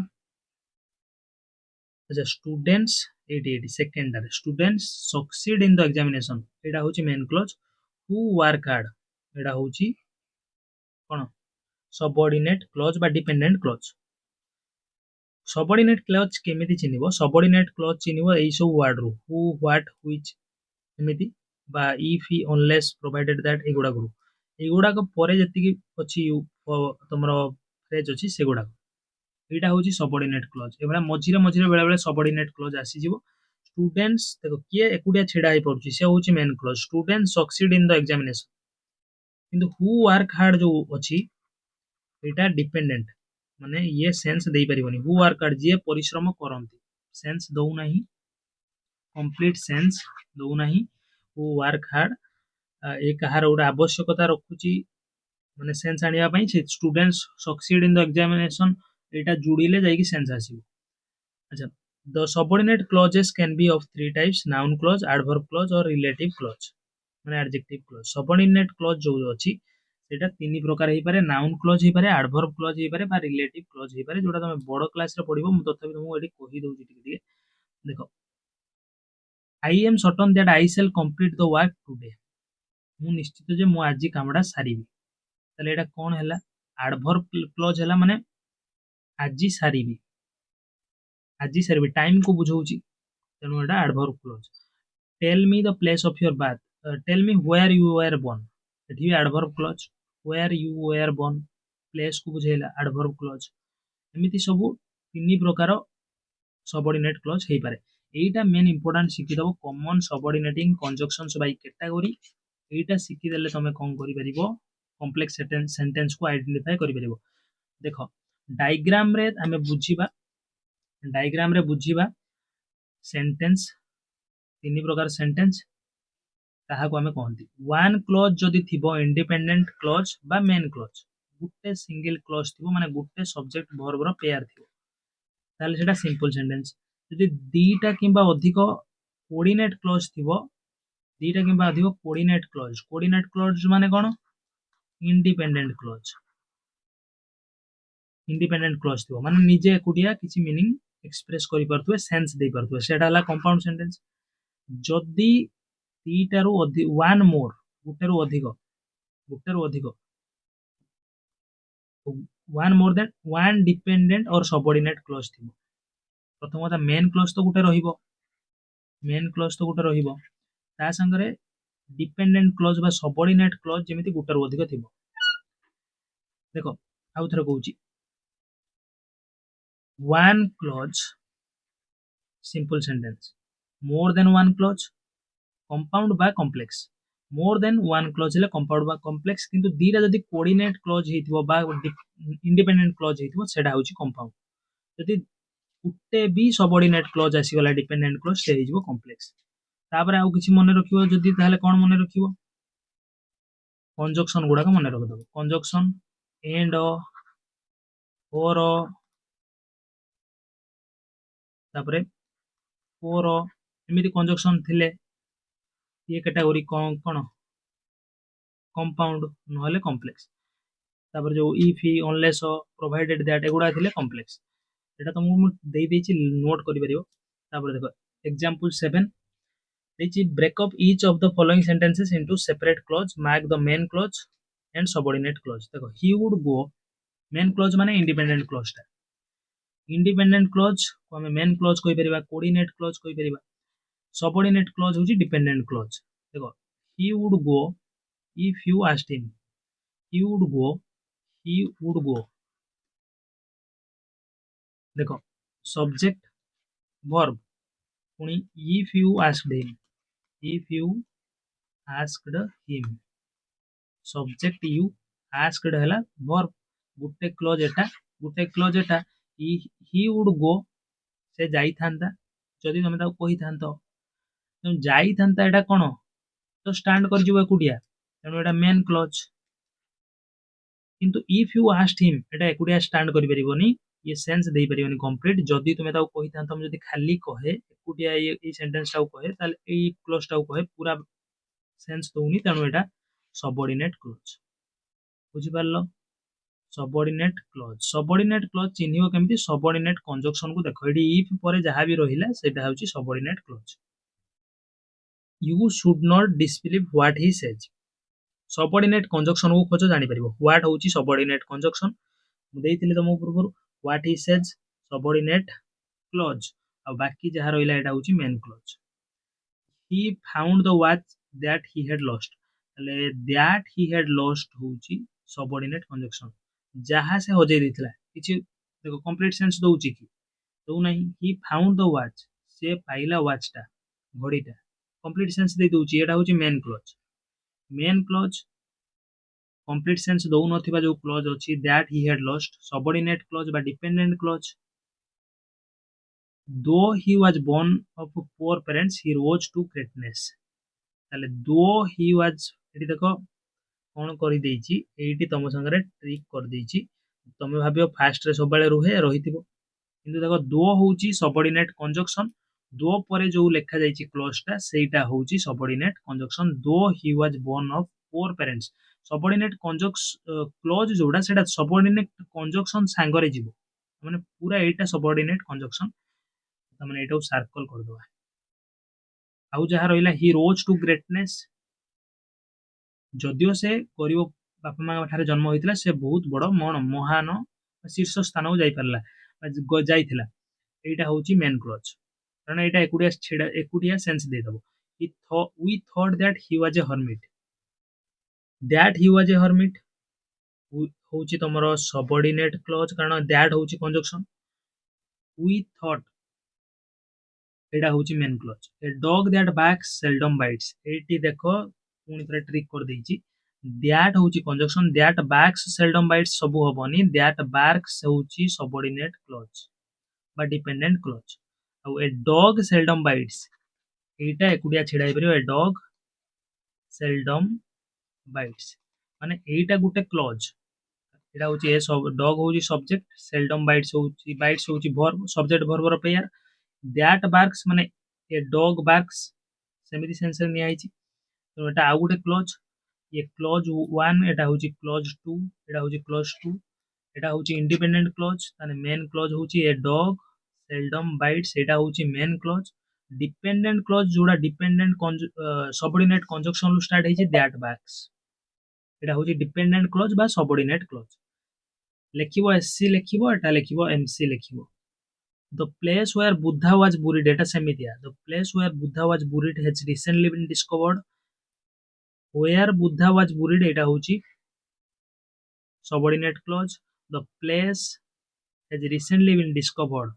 अच्छा students 80 second students succeed in the examination एटा होची main close who work hard एटा होची कोन subordinate close बा dependent clause subordinate close केमिति चिनिबो subordinate close चिनिबो एई सब word रू who what which एमिति बा if he unless provided that एगुडा गुरु एगुडा को परे जति की अछि तमरो फ्रेज अछि सेगुडा एटा होची सबऑर्डिनेट क्लोज एबरा मझिरे मझिरे बेले बेले सबऑर्डिनेट क्लोज आसी जिवो स्टूडेंट्स देखो किए एकुडिया छिडा हे पड़ुची से होची main close student succeed in the examination किंतु हु वर्क हार्ड जो अछि एटा डिपेंडेंट माने ये सेंस देई परिबनी हु वर्क हार्ड जे परिश्रम करंती सेंस दउ नाही कंप्लीट सेंस दउ नाही हु वर्क हार्ड ए कहार उडा आवश्यकता रखुची माने सेंस आनिया पई से students succeed in the examination एटा जुडिले जाई की सेंस आसीबो अच्छा the subordinate clauses can be of three types noun clause adverb clause और रिलेटिव क्लॉज माने एडजेक्टिव क्लॉज सबऑर्डिनेट क्लॉज जो अछि सेटा तीन प्रकार हे पारे नाउन क्लॉज हे पारे एडवर्ब क्लॉज हे पारे बा रिलेटिव क्लॉज हे पारे जोटा तमे बड़ क्लास रे पढिबो मु तथापि तुमको एठी कहि दउची टिके टिके देखो I am certain that I shall complete the work today मु निश्चित जे मु आज कामडा सारिबी ताले एटा कोन हैला एडवर्ब क्लॉज हैला माने आज सारिबी टाइम को बुझौची तेनु एटा adverb clause tell me the place of your birth tell me where you were born एठी adverb clause where you were born place को बुझेला एडवर्ब क्लॉज एमिति सब तीन प्रकार सबऑर्डिनेट क्लॉज हे पारे एटा मेन इंपोर्टेंट सिखि दबो common subordinating conjunctions by category एटा सिखि देले तमे कोन करि परिबो कॉम्प्लेक्स सेंटेंस को आइडेंटिफाई करि परिबो देखो डायग्राम रे बुझीबा सेंटेंस तीन प्रकार सेंटेंस ताहा को हमें कहंती वन क्लॉज जदि थिबो इंडिपेंडेंट क्लॉज बा मेन क्लॉज गुटे सिंगल क्लॉज थिबो माने गुटे सब्जेक्ट वर्ब रो पेयर थिबो ताले सेटा सिंपल सेंटेंस जदि दीटा किंबा अधिक कोऑर्डिनेट क्लॉज थिबो दीटा किंबा अधिक कोऑर्डिनेट क्लॉज माने कोन इंडिपेंडेंट क्लॉज थिबो माने निजे एकुडिया किछि मीनिंग एक्सप्रेस करि परथुए सेंस दे परथुए सेटा हला कंपाउंड सेंटेंस जदि दीटारू वन मोर गुटेरू अधिक one more than one dependent or subordinate clause थिबो प्रथम कथा मेन क्लॉज तो गुटे रहिबो ता संगरे डिपेंडेंट क्लॉज बा सबऑर्डिनेट क्लॉज जेमिति गुटेरू अधिक थिबो देखो आउ थरा कहूची one clause simple sentence more than one clause compound बा complex more than one clause हेले कंपाउंड बा कॉम्प्लेक्स किंतु दीटा जदि कोऑर्डिनेट क्लॉज हेतिबो बा इंडिपेंडेंट क्लॉज हेतिबो सेटा होची कंपाउंड जदि गुटे भी सबऑर्डिनेट क्लॉज आसी गला डिपेंडेंट क्लॉज से हेजिबो कॉम्प्लेक्स तापर आउ किछि मने रखिबो जदि ताले कोन मने रखिबो कंजक्शन गुडा को मने रख दबो कंजक्शन एंड और तापरे और एमिति कंजक्शन थिले ये कैटेगरी कोन कंपाउंड नहले कॉम्प्लेक्स तापर जो if he unless provided that एगुडा थिले कॉम्प्लेक्स एटा तुमको दे देछि नोट करि परिबो तापर देखो एग्जांपल 7 देछि break up each of the following sentences into separate clause mark the main clause and subordinate clause देखो he would go main clause माने इंडिपेंडेंट क्लॉज ता इंडिपेंडेंट क्लॉज को हमें मेन क्लॉज कहि परिबा कोऑर्डिनेट क्लॉज कहि परिबा सबऑर्डिनेट क्लॉज होची डिपेंडेंट क्लॉज देखो he would go if you asked him he would go he would go देखो सब्जेक्ट वर्ब पुनी if you asked him subject you asked हला verb Gute clause Etah he would go से जाई थांता जदि तमे ताको कहि थांतो जाई थांता एटा कोन तो स्टैंड कर जिवो एकुडिया तेनु एटा मेन क्लॉज किंतु if you asked him Etah एकुडिया stand करि परिबोनी ये सेंस देई परिबोनी कंप्लीट जदि तुमे ताको कहि थांतो हम जदि खाली कहे एकुडिया ये सेंटेंस टाको कहे ताले एई क्लॉज टाको कहे पूरा सेंस दोउनी तेनु एटा सबऑर्डिनेट क्लॉज बुझि पारलो सबऑर्डिनेट क्लॉज चिन्हिबो केमिति सबऑर्डिनेट कंजक्शन को देखो एडी इफ परे जहा भी रहिला सेटा होची subordinate clause You should not disbelieve what he says. Subordinate conjunction को खोज जानी परिबो. What होची subordinate conjunction मु देइथिले तमो पूर्वरु. What he says subordinate clause. आ बाकी जहा रहिला एटा होची main clause. He found the watch that he had lost. तले that he had lost होची subordinate conjunction. जहा से हजेइ दिथिला किछि देखो कंप्लीट सेंस दउची कि दउ नाही. He found the watch से पाइला watch टा घड़ीटा कंप्लीट सेंस दे दउची. एटा होची main clause. Main clause complete sense दउ नथिबा जो क्लॉज अछि that he had lost subordinate clause बा dependent clause. Though he was born of poor parents he rose to greatness. ताले दो ही वाज एटी देखो कोन करि देइची एटी तम संगरे trick कर देइची. तमे भाबियो फास्ट रे सबले रुहे रहितिबो किंतु देखो दो होची सबऑर्डिनेट कंजक्शन. दो परे जो लेखा जाइची क्लॉज टा सेटा होची subordinate conjunction. Though he was born of poor parents subordinate conjunction clause जोडा सेटा सबऑर्डिनेट कंजक्शन सांगरे जीवो माने पूरा एटा सबऑर्डिनेट कंजक्शन. तमने एटा सर्कल कर दवा. आउ जहा रहिला ही रोज टू ग्रेटनेस जदियो से करिवो बापा मां ठारे जन्म होइतिला से बहुत बड़ महान शीर्ष स्थान को जाई परला जाइथिला. एटा होची मेन क्लॉज कारण एटा एकुडिया छेड़ा एकुडिया सेंस दे दबो. We thought that he was a hermit. That he was a hermit होची तमरो सबऑर्डिनेट क्लॉज कारण दैट होची कंजक्शन. वी थॉट एटा होची main clause. A dog that barks seldom bites एटी देखो पुनी थरे ट्रिक कर देइची. दैट होची conjunction. That barks seldom bites सब होबनी. दैट बैक्स होची सबऑर्डिनेट क्लॉज बा डिपेंडेंट क्लॉज. आ ए डॉग सेल्डम बाइट्स एटा एकुडिया छिड़ाई परियो. ए डॉग सेल्डम बाइट्स माने एटा गुटे क्लॉज. एटा होची ए सब डॉग होची सब्जेक्ट सेल्डम बाइट्स होची वर्ब सब्जेक्ट वर्ब रो पेयर. दैट बार्क्स माने ए डॉग बार्क्स सेमिति सेंस रे नि आइची. तो एटा आ गुटे क्लॉज. ये क्लॉज 1 एटा होची क्लॉज 2 एटा होची क्लॉज 2 एटा होची इंडिपेंडेंट क्लॉज. ताने मेन क्लॉज होची ए डॉग सेल्डम बाइट्स एटा होची मेन क्लॉज. डिपेंडेंट क्लॉज जोड़ा डिपेंडेंट सबऑर्डिनेट कंजक्शन लो स्टार्ट हेची दैट बैक्स एटा होची डिपेंडेंट क्लॉज बा सबऑर्डिनेट क्लॉज. लेखिबो एससी लेखिबो एटा लेखिबो एमसी लेखिबो. The place where Buddha was buried एटा सेमितिया. The place where Buddha was buried has recently been discovered. Where Buddha was buried एटा होची subordinate clause. The place has recently been discovered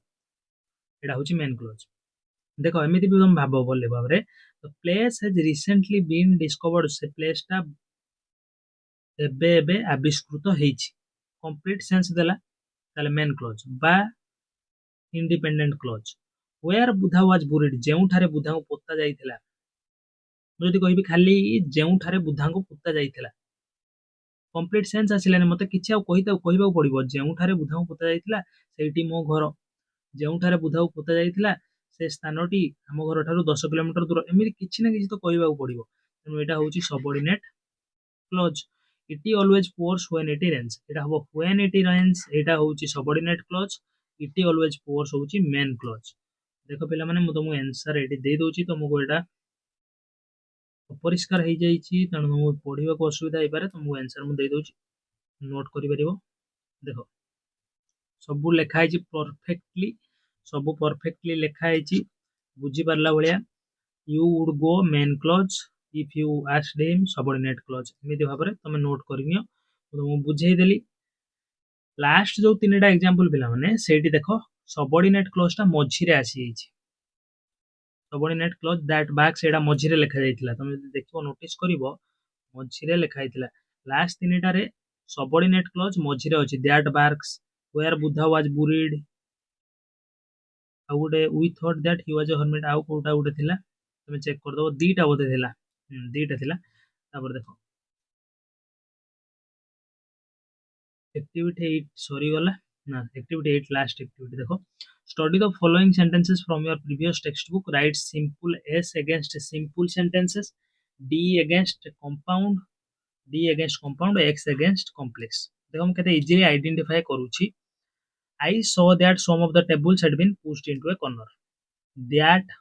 एटा होची मेन क्लॉज. देखो एमिति भी तुम भाबो बोले भाबरे. The place has recently been discovered से प्लेस टा एबे एबे आविष्कृत हेछि. कंप्लीट सेंस देला ताले मेन क्लॉज बा independent clause. Where Buddha was buried जेउठारे बुद्धा को पोता जाइथिला. जदि कहिबी खाली जेउठारे बुद्धा को पोता जाइथिला कंप्लीट सेंस आसिलाने मते किछि आ कहिबा पड़िबो. जेउठारे बुद्धा को पोता जाइथिला सेठी मो घर. जेउठारे बुद्धा को पोता जाइथिला से स्थानटी हम घर ठारू 10 किलोमीटर दूर. एमिति किछि ना किछि तो कहिबा पड़िबो. तेनु एटा होची subordinate clause. It always pours when it rains एटा हबो व्हेन इट रेन्स एटा होची subordinate clause. It always pours होची मेन क्लॉज. देखो पिला माने मु तुमको आंसर एटी दे दोची तुमको एटा अपरिष्कार हो जाइए तेणु पढ़ा को असुविधा हो पारे. तुमको आंसर मुझे दोची नोट कर. देख सब लिखाई परफेक्टली सब परफेक्टली लिखाई बुझी पारा भाया. You would go main clause if you asked him subordinate clause एमती भाव में तुम नोट करनियो. तुमको बुझेदेली लास्ट जो 3टा एग्जांपल पिला माने सेठी देखो सबऑर्डिनेट क्लॉज टा मझी रे आसी जाइए. सबऑर्डिनेट क्लॉज दैट बैक्स एटा मझी रे लिखा जाइतिला. तुम जदि देखिबो नोटिस करिवो मझी रे लिखा जाइतिला. लास्ट 3टा रे सबऑर्डिनेट क्लॉज मझी रे अछि that barks. Where Buddha was buried आ गुटे we thought that he was a hermit. आउ कोटा गुटे थिला तुम चेक कर दो. दीटा बोधे थिला दीटा थिला. तापर देखो एक्टिविटी 8 सॉरी गला ना एक्टिविटी 8 लास्ट एक्टिविटी देखो. Study the following sentences from your previous text book. Right simple S against simple sentences. D against compound x against complex. देखो हम केते इजीली आइडेंटिफाई करूची. I saw that some of the tables had been pushed into a corner. That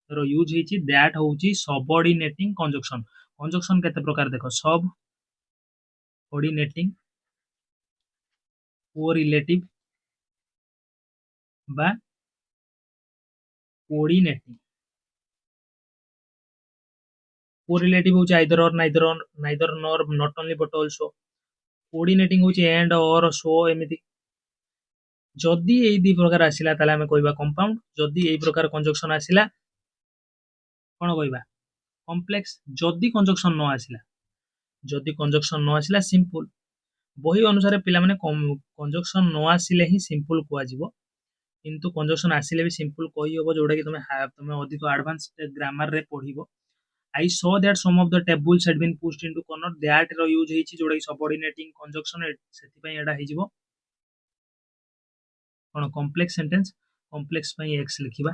रो use ହେଇଛି that ହଉଛି subordinating conjunction conjunction କେତେ ପ୍ରକାର ଦେଖ subordinating correlative বা coordinating correlative ହଉଛି neither nor not only but also coordinating ହଉଛି and or so ଏମିତି ଯଦି ଏଇ ଦି ପ୍ରକାର ଆସିଲା ତାହେଲେ ଆମେ କହିବା compound ଯଦି ଏଇ ପ୍ରକାର conjunction ଆସିଲା କଣ କହିବା complex ଯଦି conjunction ନ ଆସିଲା simple ବହି ଅନୁସାରେ ପିଲାମାନେ conjunction ନ ଆସିଲେ ହିଁ simple କୁହାଯିବ କିନ୍ତୁ conjunction ଆସିଲେ ବି simple କହିହବ ଯୋଉଟା କି ତମେ ଅଧିକ advanced grammar ରେ ପଢିବ I saw that some of the tables had been pushed into corner that ର यूज ହେଇଛି जोड़ा कि subordinating conjunction सेति पई एडा ହେଇଯିवो कोन complex sentence complex पई x लिखिबा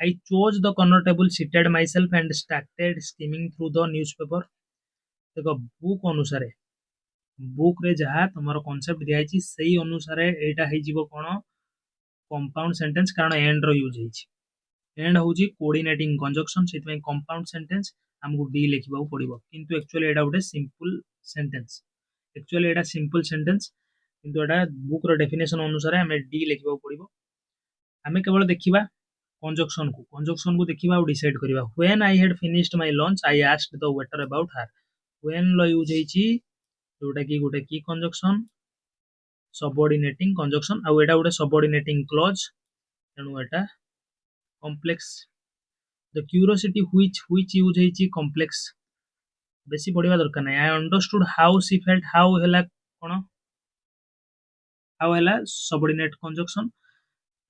I chose the corner table seated myself and started skimming through the newspaper देखो book रे जहा तमरो कांसेप्ट दिया छि सेही अनुसारे एटा ହେଇଯିवो कोन कंपाउंड सेंटेंस कारण एंड रो यूज ହେଇछि एंड होची कोऑर्डिनेटिंग कंजंक्शन सेति में कंपाउंड सेंटेंस हमको डी लिखिबा पड़िबो किंतु एक्चुअली एडा उडे सिंपल सेंटेंस किंतु एडा बुक रो डेफिनेशन अनुसार हमें डी लिखिबा पड़िबो हमें केवल देखिबा कंजंक्शन को देखिबा और डिसाइड करिबा when I had finished my lunch I asked the waiter about her when लो यूज ହେଇछि जोटा कि गोटे की कंजंक्शन सबऑर्डिनेटिंग कंजंक्शन आ एडा उडे सबऑर्डिनेटिंग क्लॉज तेनु एटा complex the curiosity which use ହେଇଛି complex बेसी पढ़िबा दरकार नै I understood how she felt how हला कोन how हला subordinate conjunction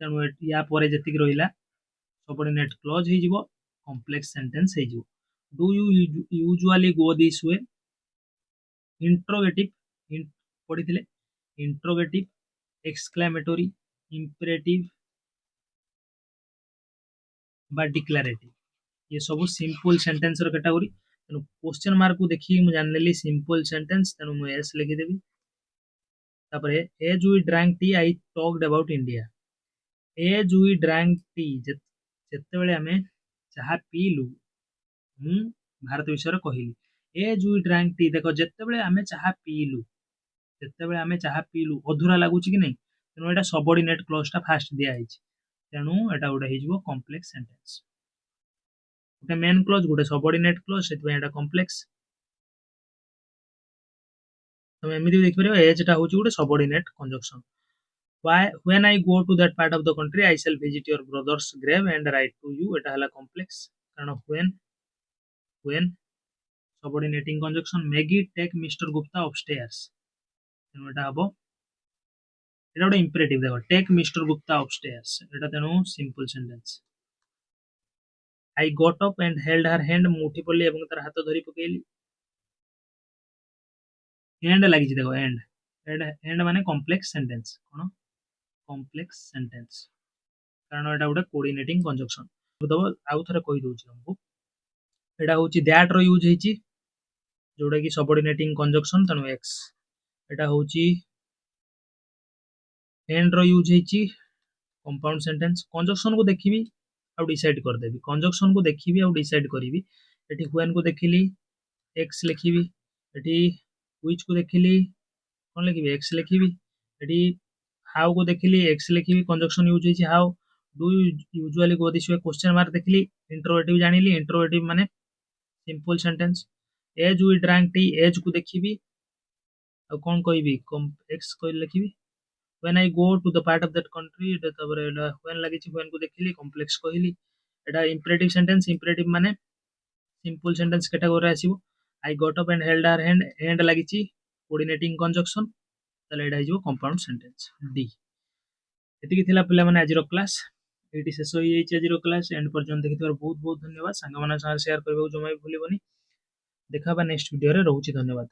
तेनु या परे जति कि रहिला subordinate clause ହେଇଯିवो complex sentence ହେଇଯିवो do you usually go this way interrogative पढ़िथिले interrogative exclamatory imperative बा डिक्लेरेटिव ये सब सिंपल सेंटेंस रो कैटेगरी तेनु क्वेश्चन मार्क को देखि मु जान लेली सिंपल सेंटेंस तेनु मु एस लिखि देबी तापरे as we drank tea I talked about India as we drank tea जते बेले हमें चाहा पीलु मु भारत विषय रे कहिली एज वी ड्रैंक टी देखो जते बेले हमें चाहा पीलु अधूरा लागु छि कि नै तेनु एटा सबऑर्डिनेट क्लॉज टा फास्ट दिया आइछि तेनु एटा उडा हेजिवो कॉम्प्लेक्स सेंटेंस गोटे मेन क्लॉज गोटे सबऑर्डिनेट क्लॉज सेति एटा कॉम्प्लेक्स तुम एमिति देख परियो एज टा होची गोटे subordinate conjunction when I go to that part of the country I shall visit your brother's grave and write to you एटा हला कॉम्प्लेक्स कारण when subordinating conjunction Maggie take Mr Gupta upstairs तेनु एटा हबो एटा गोटे imperative देखो take mister Gupta upstairs एटा तेनु simple sentence I got up and held her hand मुठी पल्ली एवं तार हाथ धरी पकेली एंड लागि देखो एंड माने कॉम्प्लेक्स सेंटेंस कोन कॉम्प्लेक्स सेंटेंस कारण एटा गोटे कोऑर्डिनेटिंग कंजंक्शन दबो आउ थरे कहि दोछि हमको एटा होछि दैट रो यूज हेछि जोडा कि सबऑर्डिनेटिंग कंजंक्शन तनु एक्स एटा होछि एंड रो यूज हेछि कंपाउंड सेंटेंस कंजंक्शन को देखिबी आ डिसाइड कर देबी कंजंक्शन को देखिबी आ डिसाइड करिवि एठी व्हेन को देखिली एक्स लिखिबी एठी व्हिच को देखिली कोन लिखिबी एक्स लिखिबी एठी हाउ को देखिली एक्स लिखिबी कंजंक्शन यूज हेछि how do you usually go this way question mark देखिली इंटरोगेटिव जानिली इंटरोगेटिव माने simple sentence as we drank tea as को देखिबी आ कोन कहबी एक्स को लिखिबी when I go to the part of that country Etah तबरे Etah when लागि छि when को देखिली कॉम्प्लेक्स कहली एटा इंपेरेटिव सेंटेंस इंपेरेटिव माने सिंपल सेंटेंस कैटेगरी आसीबो I got up and held her hand and लागि छि कोऑर्डिनेटिंग कंजंक्शन तले एटा हिजो कंपाउंड सेंटेंस डी एतिकी थिला पिला माने आजिरो क्लास एटी शेष होई जाइछि आजिरो क्लास एंड पर्यंत देखिथार बहुत बहुत धन्यवाद संग माने शेयर करबो जमाई भूलिबोनी देखा बा नेक्स्ट वीडियो रे रहउछि धन्यवाद।